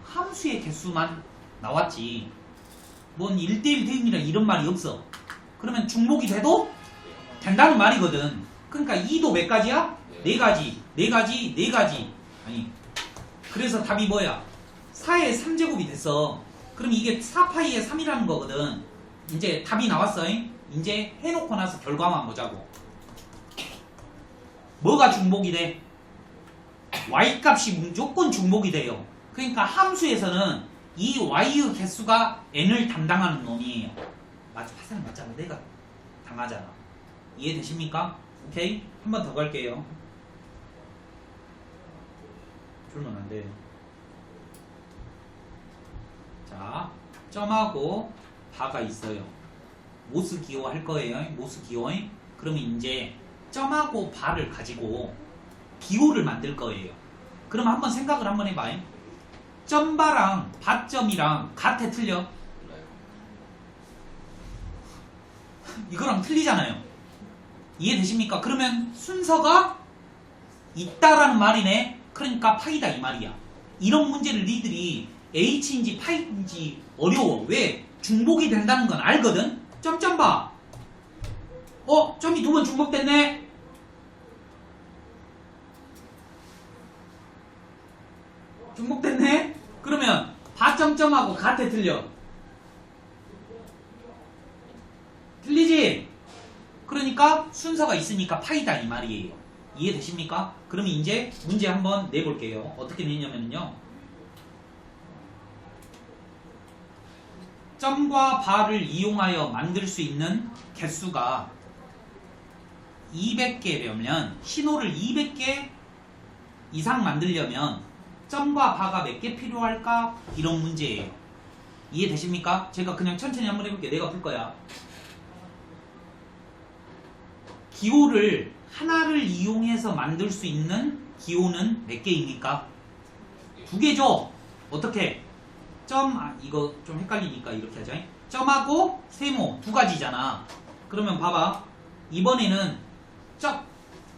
함수의 개수만 나왔지 뭔 1대1 대응이라 이런 말이 없어. 그러면 중복이 돼도 된다는 말이거든. 그러니까 2도 몇 가지야? 4가지, 4가지, 4가지. 아니, 그래서 답이 뭐야? 4의 3제곱이 됐어. 그럼 이게 4파이의 3이라는 거거든. 이제 답이 나왔어. 이제 해놓고 나서 결과만 보자고. 뭐가 중복이 돼? y값이 무조건 중복이 돼요. 그러니까 함수에서는 이 y의 개수가 n을 담당하는 놈이에요. 맞아, 파생을 맞잖아. 내가 당하잖아. 이해되십니까? 오케이? 한 번 더 갈게요. 줄면 안 돼요. 자, 점하고 바가 있어요. 모스 기호 할 거예요. 모스 기호. 그러면 이제 점하고 바를 가지고 기호를 만들 거예요. 그럼 한번 생각을 한번 해봐요. 점바랑 바점이랑 같아 틀려? 몰라요. 이거랑 틀리잖아요. 이해되십니까? 그러면 순서가 있다라는 말이네. 그러니까 파이다 이 말이야. 이런 문제를 니들이 H인지 파이인지 어려워. 왜? 중복이 된다는 건 알거든? 점점 봐. 점이 2번 중복됐네. 중복됐네? 그러면 바점점하고 같아 틀려? 틀리지? 그러니까 순서가 있으니까 파이다 이 말이에요. 이해되십니까? 그러면 이제 문제 한번 내볼게요. 어떻게 내냐면요. 점과 바를 이용하여 만들 수 있는 개수가 200개려면 신호를 200개 이상 만들려면 점과 바가 몇 개 필요할까? 이런 문제예요. 이해되십니까? 제가 그냥 천천히 한번 해볼게요. 내가 풀 거야. 기호를 하나를 이용해서 만들 수 있는 기호는 몇 개입니까? 2개죠? 어떻게? 이거 좀 헷갈리니까 이렇게 하자. 점하고 세모 2가지잖아. 그러면 봐봐. 이번에는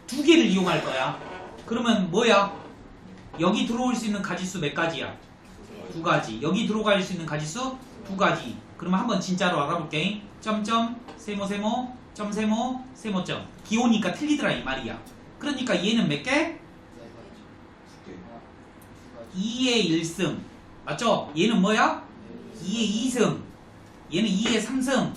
2개를 이용할 거야. 그러면 뭐야? 여기 들어올 수 있는 가지수 몇 가지야? 2가지. 여기 들어갈 수 있는 가지수 2가지. 그러면 한번 진짜로 알아볼게. 점점 세모 세모 점 세모 세모점. 기호니까 틀리더라 이 말이야. 그러니까 얘는 몇 개? 2의 1승. 맞죠? 얘는 뭐야? 2의 2승. 얘는 2의 3승.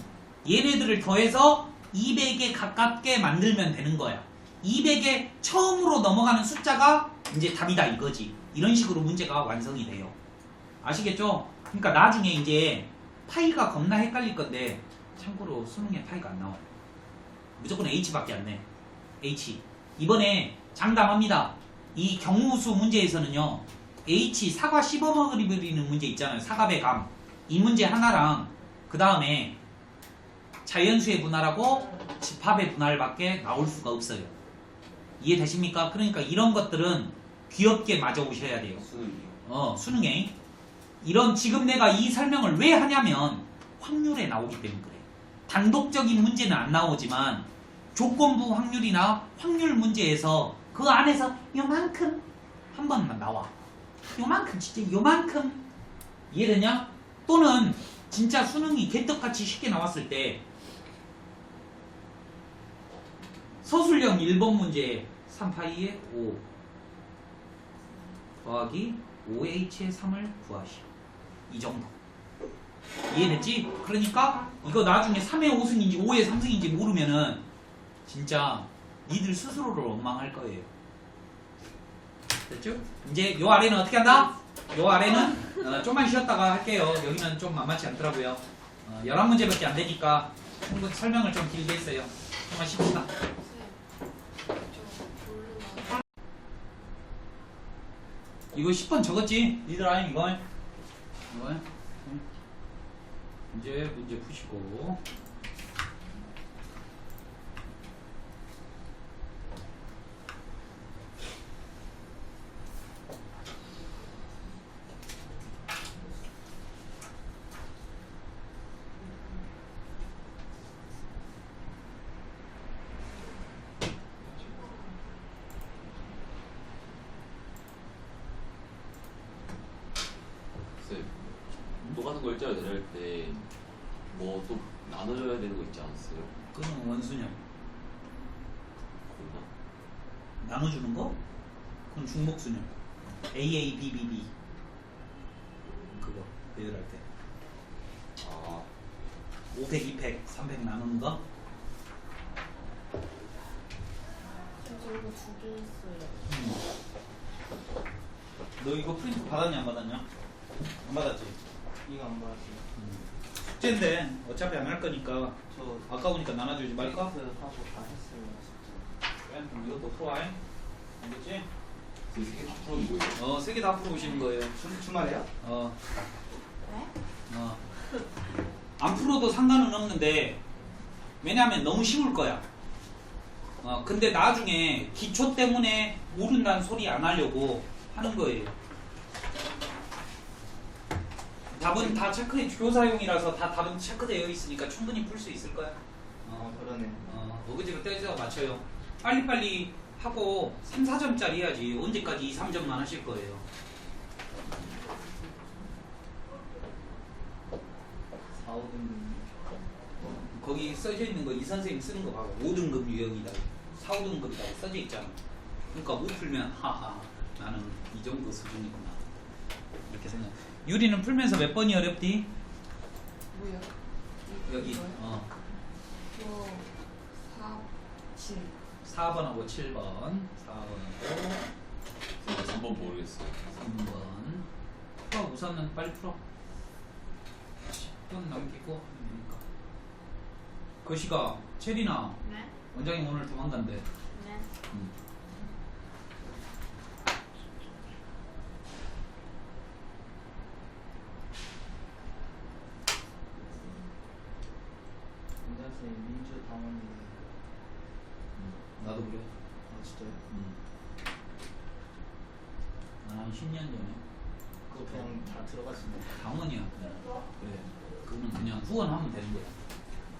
얘네들을 더해서 200에 가깝게 만들면 되는 거야. 200에 처음으로 넘어가는 숫자가 이제 답이다 이거지. 이런 식으로 문제가 완성이 돼요. 아시겠죠? 그러니까 나중에 이제 파이가 겁나 헷갈릴 건데 참고로 수능에 파이가 안 나와요. 무조건 H밖에 안 내. H. 이번에 장담합니다. 이 경우수 문제에서는요. H 사과 씹어먹으리는 문제 있잖아요. 사과배 감. 이 문제 하나랑 그 다음에 자연수의 분할하고 집합의 분할밖에 나올 수가 없어요. 이해되십니까? 그러니까 이런 것들은 귀엽게 맞아오셔야 돼요. 수능에. 이런 지금 내가 이 설명을 왜 하냐면 확률에 나오기 때문에 그래. 단독적인 문제는 안 나오지만 조건부 확률이나 확률 문제에서 그 안에서 요만큼 한 번만 나와. 요만큼 진짜 요만큼. 이해되냐? 또는 진짜 수능이 개떡같이 쉽게 나왔을 때 서술형 1번 문제 3파이의 5 더하기 5h의 3을 구하시오. 이 정도. 이해됐지? 그러니까 이거 나중에 3의 5승인지 5의 3승인지 모르면은 진짜 니들 스스로를 원망할 거예요. 됐죠? 이제 요 아래는 어떻게 한다? 요 아래는 좀만 쉬었다가 할게요. 여기는 좀 만만치 않더라고요. 11문제밖에 안 되니까 충분히 설명을 좀 길게 했어요. 좀만 쉽시다. 이거 10번 적었지? 니들 아니 이거? 이제 문제 푸시고 쌤, 똑같은 거 일자로 내려올 때 뭐 또 나눠줘야 되는 거 있지 않았어요? 그건 원수냐? 그런가? 나눠주는 거? 그건 중복수냐? A, B, B, B 그거 배열할 때 아, 500, 200, 300 나누는 거? 저 이거 2개 있어요. 너 이거 프린트 받았냐 안 받았냐? 안 받았지? 이거 안 받았어요. 숙제인데 어차피 안 할 거니까 저 아까우니까 나눠주지 말까? 하고 다 했어요. 진짜. 그래? 그럼 이것도 풀어와잉 알겠지? 세개 다 풀은 거예요? 3개 다 풀어오시는 거예요. 주말에요? 네? 안 풀어도 상관은 없는데 왜냐면 너무 쉬울 거야. 근데 나중에 기초 때문에 모른다는 소리 안 하려고 하는 거예요. 답은 다 체크해 교사용이라서 다 답은 체크되어 있으니까 충분히 풀 수 있을 거야. 그러네. 어거지로 떼서 맞춰요. 빨리빨리 하고 3, 4점짜리 해야지. 언제까지 2, 3점만 하실 거예요. 4, 5등. 거기 써져 있는 거 이 선생님 쓰는 거 봐봐. 5등급 유형이다. 4, 5등급이라고 써져 있잖아. 그러니까 못 풀면 하하 나는 이 정도 수준이구나. 이렇게 생각. 유리는 풀면서 몇 번이 어렵디? 뭐요? 여기 이거요? 저 4, 7. 4번하고 7번 4번하고 쌤, 3번 모르겠어요. 3번 풀어. 우선은 빨리 풀어. 10분 남기고 하면 되니까. 거시가 체리나 네? 원장님 오늘 도망간대. 네. 원장쌤 민주 당원이네. 나도 그래. 진짜요? 한 10년 전에 그거 그냥 다 들어갔습니다. 당원이야. 그래. 그거는 그냥 후원하면 되는 거야.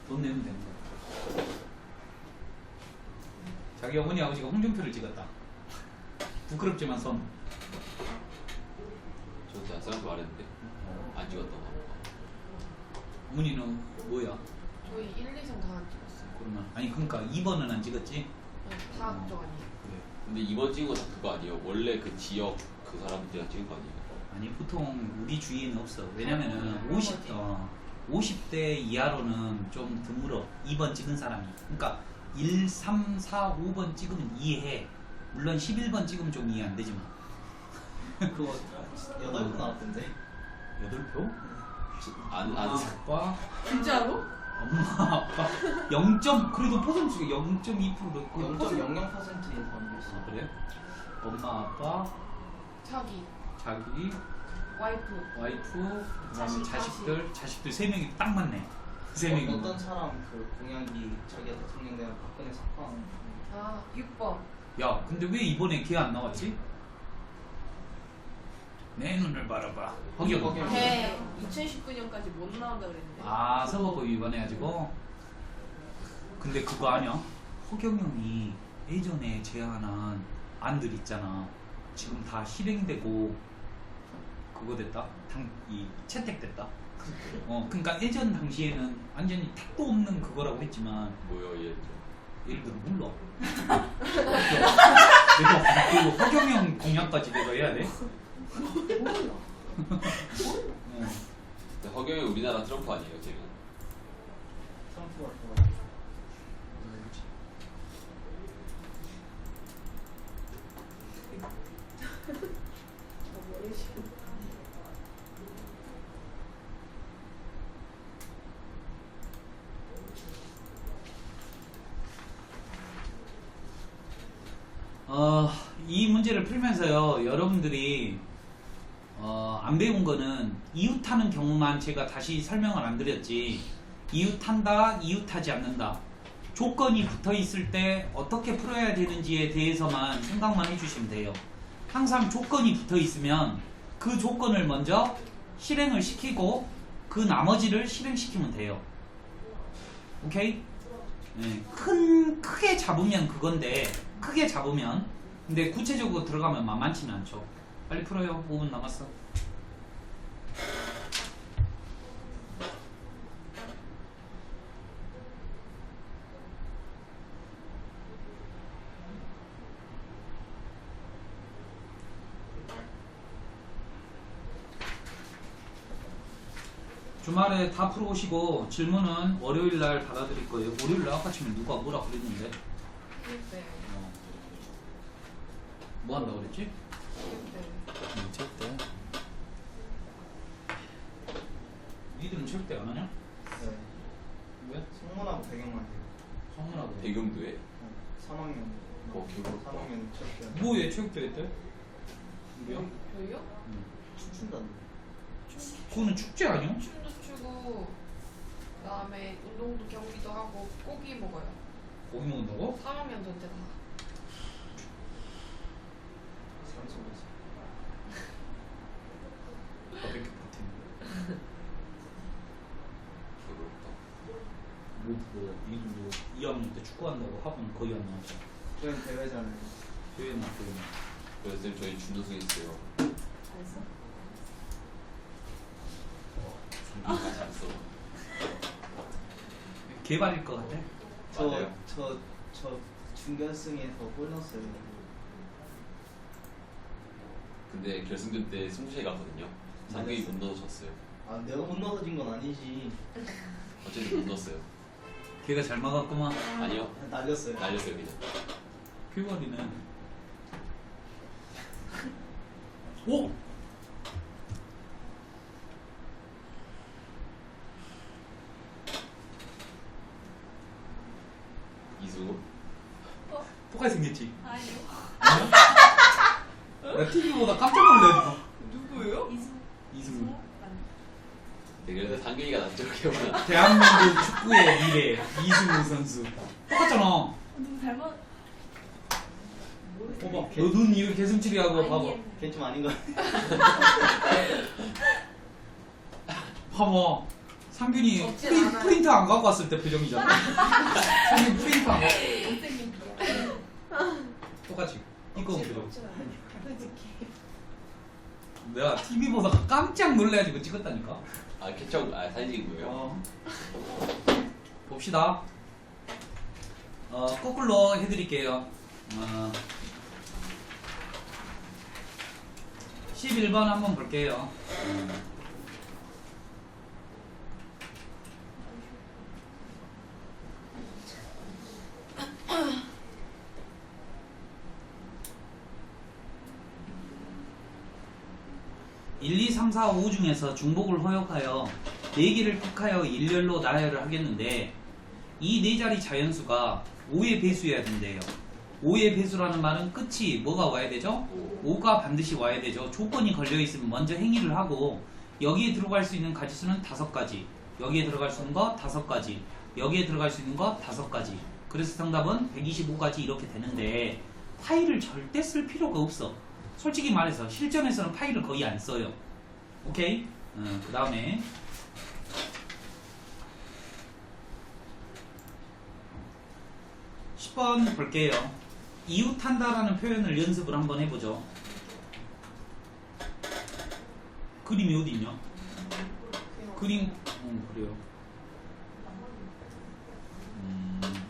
돈 내면 되는 거야. 자기 어머니 아버지가 홍준표를 찍었다. 부끄럽지만 선. 저한테 안 쌤한테 말했는데 안 찍었다고. 어머니는 뭐야? 저희 1, 2선 다 안 찍었어요. 그러면 아니 그러니까 2번은 안 찍었지? 네, 다 그쪽 아니에요. 그래. 근데 이번 찍은 거 다 그거 아니에요? 원래 그 지역 그 사람들이랑 찍은 거 아니에요? 아니 보통 우리 주위에는 없어. 왜냐면은 그런 50대 이하로는 좀 드물어. 2번 찍은 사람이. 그러니까 1, 3, 4, 5번 찍으면 이해해. 물론 11번 찍으면 좀 이해 안 되지만. 그거 8분 나왔던데. 8표? 안 엄마, 아빠, 진짜로? 엄마, 아빠 0. 그래도 포점수가 0.2%로 0.00%인 사람도 있어. 아, 그래? 엄마, 아빠, 자기, 자기, 와이프. 와이프, 그다음에 자식, 자식들 3명이 딱 맞네. 3명이. 어떤 사람 그 공약이 자기가 대통령 되면 박근혜 석방. 아, 6번. 야, 근데 왜 이번에 걔 안 나왔지? 내 눈을 바라봐. 허경. 네, 2019년까지 못 나온다 그랬는데. 아, 선거법 위반해가지고. 근데 그거 아니야? 허경영이 예전에 제안한 안들 있잖아. 지금 다 실행되고 그거 됐다. 이 채택됐다. 그러니까 예전 당시에는 완전히 택도 없는 그거라고 했지만 뭐요 얘? 예를 들어 몰라. 내가 그리고 허경영 공약까지 내가 해야 돼? 몰라. 응. 근데 허경이 우리나라 트럼프 아니에요, 지금? 트럼프가 좋아요. 이 문제를 풀면서요, 여러분들이 안 배운 거는 이웃하는 경우만 제가 다시 설명을 안 드렸지, 이웃한다, 이웃하지 않는다, 조건이 붙어 있을 때 어떻게 풀어야 되는지에 대해서만 생각만 해주시면 돼요. 항상 조건이 붙어 있으면 그 조건을 먼저 실행을 시키고 그 나머지를 실행시키면 돼요. 오케이? 네, 크게 잡으면 그건데, 크게 잡으면. 근데 구체적으로 들어가면 만만치는 않죠. 빨리 풀어요. 5분 남았어. 주말에 다 풀어오시고 질문은 월요일날 받아드릴 거예요. 월요일날 아까 아침에 누가 뭐라 그랬는데? 네. 뭐 한다고 그랬지? 네. 체육대. 니들은 체육대 안 하냐? 네. 왜? 성문하고 배경만 해요. 성문하고. 배경도 해? 3학년. 기분 3학년 첫 뭐에 체육대 했대? 뭐야? 저희요? 춤춘다는데. 그거는 축제 아니야? 춤도 추고 그다음에 운동도 경기도 하고 고기 먹어요. 고기 먹는다고? 3학년 전체 다. 산소에서. 바베큐 파티. 니들 뭐 2학년 때 축구한다고 학원 거의 안 나왔죠. 그건 대회잖아요. 교회나 교회나. 그래서 쌤 저희 준우승 했어요. 잘했어? 준우승 잘했어. 개발일 것 같아? 맞아요. 저 준결승에서 골 넣었어요. 근데 결승전 때 승부차이 갔거든요. 상경이 못 넣어서 졌어요. 아 내가 못 넣어서 진 건 아니지. 어쨌든 못 넣었어요. 걔가 잘 막았구만. 아니요. 날렸어요. 날렸어요 그냥. 개발이네. 오! 이승우? 똑같이 생겼지? 아니요. 나 TV보다 깜짝 놀래가지고. 누구예요? 이승우. 네, 그래서 상경이가 낫죠 기억나. 대한민국 축구의 미래 이승우 선수. 똑같잖아. 누구 닮았? 봐봐. 너 눈 이거 개슴치레하고 봐봐. 걔 좀 아닌 거 같아. 봐봐. 상균이 없진 않아요. 프린트 안 갖고 왔을 때 표정이잖아. 상균 프린트 안 갖고. 똑같이. 이거 표정. 내가 TV보다 깜짝 놀래가지고 찍었다니까. 아 캐쳐 사진 찍은 거예요? 봅시다. 거꾸로 해드릴게요. 11번 한번 볼게요. (1, 2, 3, 4, 5) 중에서 중복을 허용하여 4개를 택하여 일렬로 나열을 하겠는데, 이 4자리 자연수가 5의 배수여야 된대요. 5의 배수라는 말은 끝이 뭐가 와야 되죠? 5가 반드시 와야 되죠. 조건이 걸려있으면 먼저 행위를 하고, 여기에 들어갈 수 있는 가지수는 5가지, 여기에 들어갈 수 있는 거 5가지, 여기에 들어갈 수 있는 거 5가지. 그래서 정답은 125가지 이렇게 되는데, 파일을 절대 쓸 필요가 없어. 솔직히 말해서 실전에서는 파일을 거의 안 써요. 오케이? 그 다음에 10번 볼게요. 이웃한다라는 표현을 연습을 한번 해보죠. 그림이 어디 있냐? 그림, 그래요.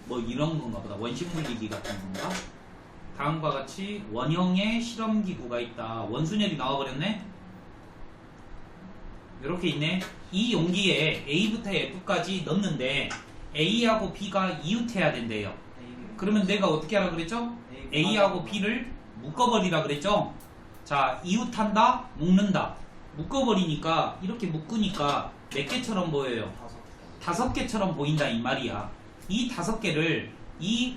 뭐 이런 건가 보다. 원심 물리기 같은 건가? 다음과 같이 원형의 실험기구가 있다. 원순열이 나와버렸네. 이렇게 있네. 이 용기에 A부터 F까지 넣는데 A하고 B가 이웃해야 된대요. 그러면 내가 어떻게 하라 그랬죠? A하고 B를 묶어버리라 그랬죠? 자, 이웃한다, 묶는다. 묶어버리니까 이렇게 묶으니까 몇 개처럼 보여요? 5개처럼 보인다 이 말이야. 이 5개를 이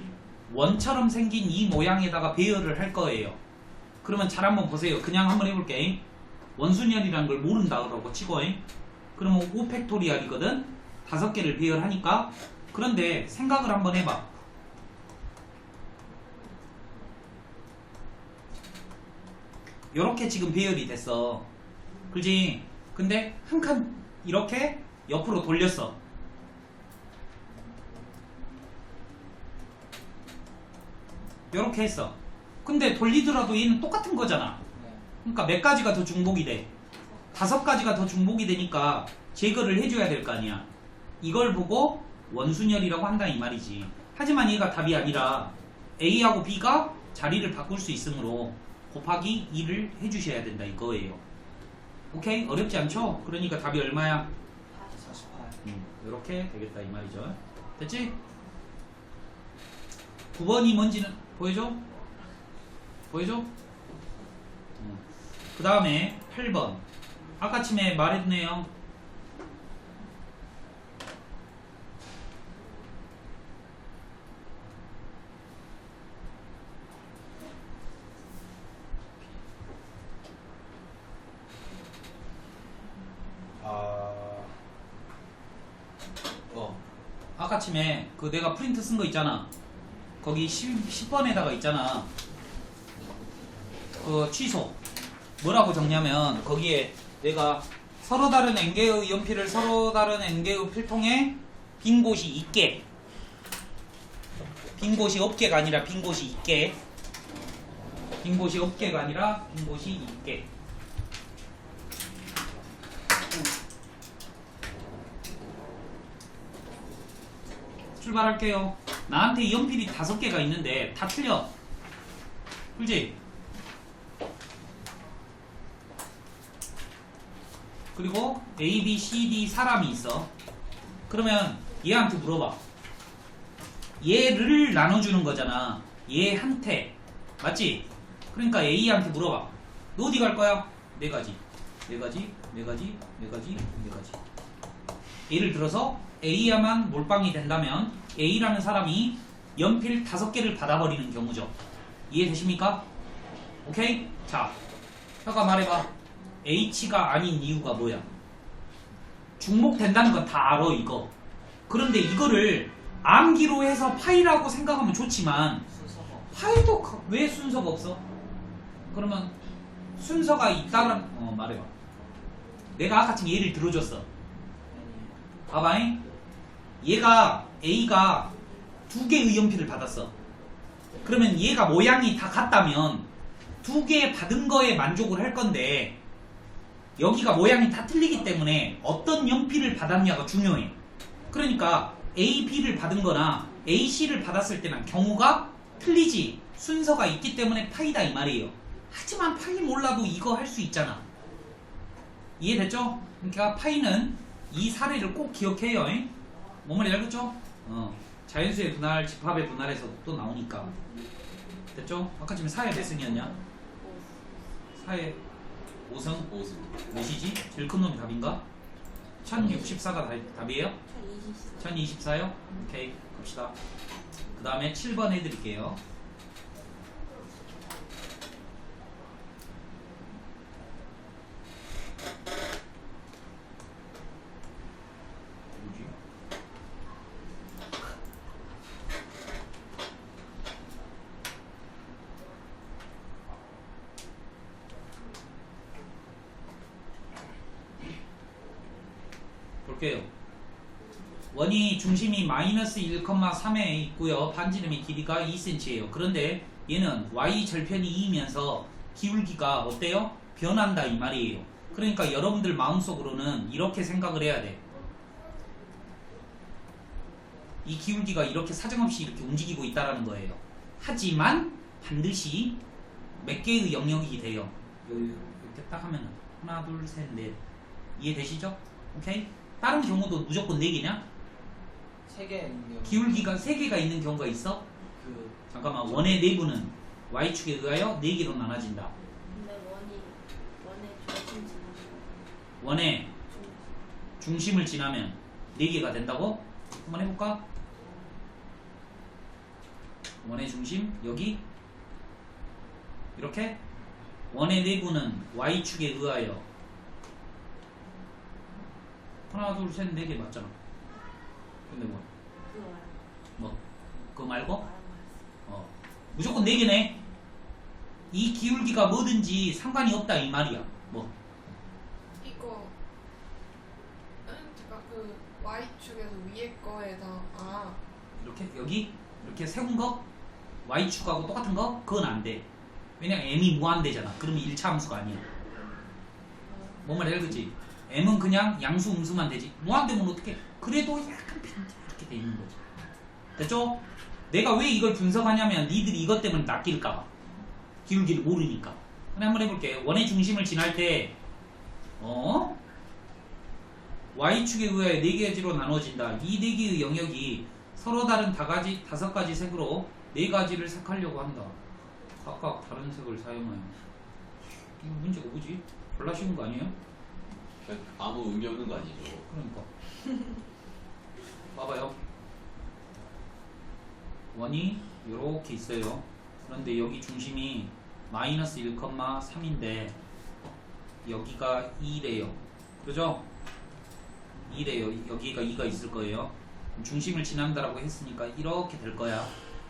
원처럼 생긴 이 모양에다가 배열을 할 거예요. 그러면 잘 한번 보세요. 그냥 한번 해볼게. 원순열이라는 걸 모른다 그러고 치고, 그러면 5팩토리얼이거든. 5개를 배열하니까. 그런데 생각을 한번 해봐. 요렇게 지금 배열이 됐어. 그지? 근데 한 칸 이렇게 옆으로 돌렸어. 요렇게 했어. 근데 돌리더라도 얘는 똑같은 거잖아. 그러니까 몇 가지가 더 중복이 돼? 5가지가 더 중복이 되니까 제거를 해줘야 될 거 아니야. 이걸 보고 원순열이라고 한다 이 말이지. 하지만 얘가 답이 아니라 A하고 B가 자리를 바꿀 수 있으므로 곱하기 2를 해주셔야 된다 이거예요. 오케이? 어렵지 않죠? 그러니까 답이 얼마야? 48. 이렇게 되겠다 이 말이죠. 됐지? 9번이 뭔지는 보여줘? 보여줘? 그 다음에 8번. 아까 침에 말했네요. 아까 침에 그 내가 프린트 쓴 거 있잖아. 거기 10번에다가 있잖아. 그 취소. 뭐라고 적냐면 거기에 내가 서로 다른 n개의 연필을 서로 다른 n개의 필통에 빈 곳이 있게. 빈 곳이 없게가 아니라 빈 곳이 있게. 빈 곳이 없게가 아니라 빈 곳이 있게. 출발할게요. 나한테 연필이 5개가 있는데 다 틀려. 그렇지? 그리고 A, B, C, D 사람이 있어. 그러면 얘한테 물어봐. 얘를 나눠주는 거잖아. 얘한테. 맞지? 그러니까 A한테 물어봐. 너 어디 갈 거야? 4가지. 4가지, 4가지, 4가지, 4가지. 예를 들어서 A야만 몰빵이 된다면 A라는 사람이 연필 5개를 받아버리는 경우죠. 이해되십니까? 오케이? 자, 혀가 말해봐. H가 아닌 이유가 뭐야? 중복된다는 건 다 알아 이거. 그런데 이거를 암기로 해서 파이라고 생각하면 좋지만 파이도 왜 순서가 없어? 그러면 순서가 있다는 말해봐. 내가 아까 지금 예를 들어줬어. 봐봐잉. 얘가 A가 2개의 연필을 받았어. 그러면 얘가 모양이 다 같다면 2개 받은 거에 만족을 할 건데 여기가 모양이 다 틀리기 때문에 어떤 연필을 받았냐가 중요해. 그러니까 A, B를 받은 거나 A, C를 받았을 때는 경우가 틀리지. 순서가 있기 때문에 파이다 이 말이에요. 하지만 파이 몰라도 이거 할 수 있잖아. 이해됐죠? 그러니까 파이는 이 사례를 꼭 기억해요. 뭔 말인지 알겠죠? 자연수의 분할, 집합의 분할에서 또 나오니까. 됐죠? 아까 지금 사회 몇 승이었냐? 사회 5승? 5승. 몇이지? 제일 큰 놈이 답인가? 1064가 답이에요? 1024요? 오케이, 갑시다. 그 다음에 7번 해드릴게요. 뭐지? 볼게요. 원이 중심이 마이너스 1,3에 있고요. 반지름의 길이가 2cm예요. 그런데 얘는 y 절편이 2이면서 기울기가 어때요? 변한다 이 말이에요. 그러니까 여러분들 마음속으로는 이렇게 생각을 해야 돼. 이 기울기가 이렇게 사정없이 이렇게 움직이고 있다라는 거예요. 하지만 반드시 몇 개의 영역이 돼요. 이렇게 딱 하면 하나, 둘, 셋, 넷. 이해되시죠? 오케이? 다른 경우도 무조건 4개냐? 3개 있는 기울기가 3개가 있는 경우가 있어? 그 잠깐만, 원의 내부는 y축에 의하여 4개로 나눠진다. 근데 원의 중심 지나면 원의 중심을 지나면 4개가 된다고? 한번 해볼까? 원의 중심 여기 이렇게 원의 내부는 y축에 의하여 하나 둘 셋 4개 맞잖아. 근데 뭐 그거 말고 무조건 4개네. 이 기울기가 뭐든지 상관이 없다 이 말이야. 뭐 이거 제가 그 Y축에서 위에 거에다 이렇게 여기 이렇게 세운 거 y축하고 똑같은 거 그건 안 돼. 왜냐면 m이 무한대잖아. 그러면 1차 함수가 아니야. 뭔 말이야, 그치? m은 그냥 양수 음수만 되지. 무한대면 어떻게? 그래도 약간 편집 이렇게 돼 있는 거지. 됐죠? 내가 왜 이걸 분석하냐면 니들이 이것 때문에 낚일까봐. 기울기를 모르니까. 그럼 한번 해볼게. 원의 중심을 지날 때 y축에 의하여 4가지로 나눠진다. 이 4개의 영역이 서로 다른 5가지 색으로 4가지를 색하려고 한다. 각각 다른 색을 사용하여. 이거 문제가 뭐지? 졸라 쉬운 거 아니에요? 그냥 아무 의미 없는 거 아니죠? 그러니까 봐봐요. 원이 이렇게 있어요. 그런데 여기 중심이 마이너스 1,3인데 여기가 2래요. 그죠? 2래요. 여기가 2가 있을 거예요. 중심을 지난다라고 했으니까 이렇게 될 거야.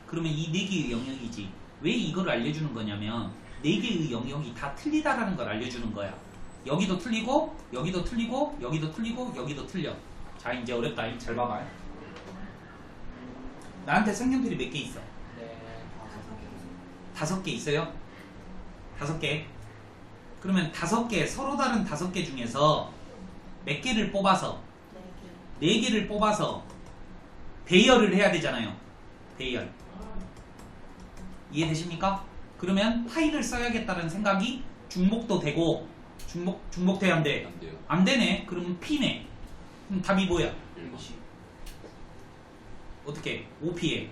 그러면 이 4개의 영역이지. 왜 이걸 알려주는 거냐면 4개의 영역이 다 틀리다라는 걸 알려주는 거야. 여기도 틀리고 여기도 틀리고 여기도 틀리고 여기도 틀려. 자, 이제 어렵다. 잘 봐봐. 나한테 성경들이 몇 개 있어? 네, 5개 있어요? 5개. 그러면 5개, 서로 다른 5개 중에서 몇 개를 뽑아서 4개를 뽑아서 대열을 해야 되잖아요. 대열. 이해되십니까? 그러면 파이를 써야겠다는 생각이 중복도 되고 중복돼야 안 돼? 안 돼요. 안 되네? 그러면 P네. 그럼 답이 뭐야? 1번. 어떻게? 5P에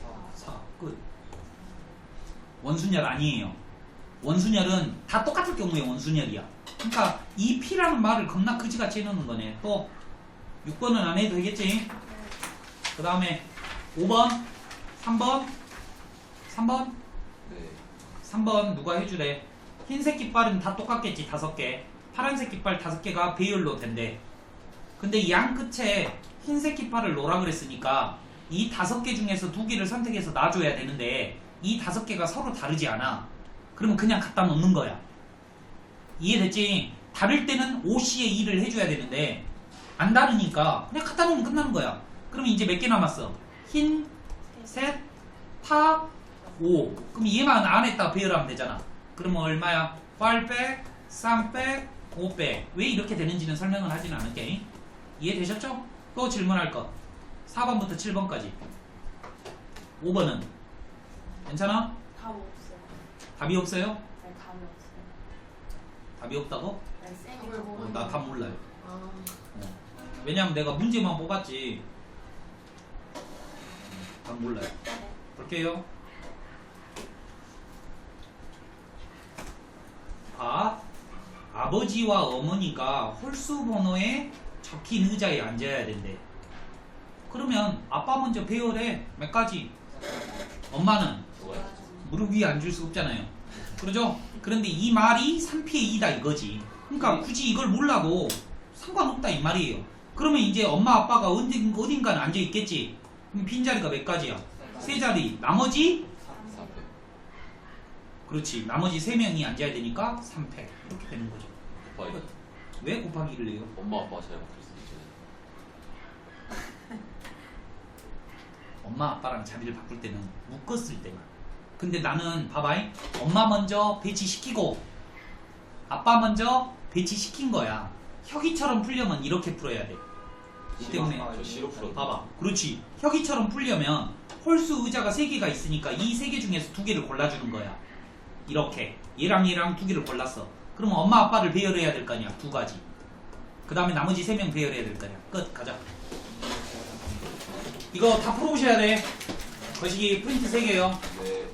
4 4. 끝. 원순열 아니에요. 원순열은 다 똑같을 경우에 원순열이야. 그러니까 이 P라는 말을 겁나 그지같이 해놓는 거네. 또 6번은 안 해도 되겠지? 그 다음에 5번, 3번, 3번, 네. 3번 누가 해주래? 흰색 깃발은 다 똑같겠지. 5개. 파란색 깃발 5개가 배열로 된대. 근데 양 끝에 흰색 깃발을 놓으라 그랬으니까 이 5개 중에서 2개를 선택해서 놔줘야 되는데 이 5개가 서로 다르지 않아. 그러면 그냥 갖다 놓는 거야. 이해됐지? 다를 때는 OC의 2를 해줘야 되는데 안 다르니까 그냥 갖다 놓으면 끝나는 거야. 그러면 이제 몇 개 남았어? 흰, 셋, 파, 5. 그럼 얘만 안에다 배열하면 되잖아. 그러면 얼마야? 8 빼, 3 빼, 5 빼. 왜 이렇게 되는지는 설명을 하진 않을게. 이해되셨죠? 또 질문할 것. 4번부터 7번까지. 5번은? 괜찮아? 답 없어요. 답이 없어요? 네, 답이 없어요. 답이 없다고? 네, 쌤이 답을 답 모르는 나 답 몰라요. 아, 왜냐면 내가 문제만 뽑았지. 답 몰라요. 네. 볼게요. 아버지와 어머니가 홀수 번호에 적힌 의자에 앉아야 된대. 그러면 아빠 먼저 배열해. 몇 가지? 엄마는 좋아요. 무릎 위에 앉을 수 없잖아요. 그러죠? 그런데 이 말이 3P의 2다 이거지. 그러니까 굳이 이걸 몰라도 상관없다 이 말이에요. 그러면 이제 엄마 아빠가 어딘가는 앉아 있겠지. 그럼 빈자리가 몇 가지야? 3자리. 나머지? 3패. 그렇지. 나머지 3명이 앉아야 되니까 3패. 이렇게 되는 거죠. 곱하기. 왜 곱하기 1을 해요? 엄마 아빠 잘 바뀔 수도 있잖아요. 엄마 아빠랑 자리를 바꿀 때는 묶었을 때만. 근데 나는 봐봐잉. 엄마 먼저 배치시키고 아빠 먼저 배치시킨 거야. 혁이처럼 풀려면 이렇게 풀어야 돼. 이 때문에 저 시로 풀었. 봐봐. 그렇지. 혁이처럼 풀려면 홀수 의자가 3개가 있으니까 이 3개 중에서 2개를 골라주는 거야. 이렇게 얘랑 얘랑 2개를 골랐어. 그러면 엄마 아빠를 배열해야 될 거 아니야. 2가지. 그 다음에 나머지 3명 배열해야 될 거 아니야. 끝. 가자. 이거 다 풀어오셔야 돼. 거시기 프린트 3개요. 네.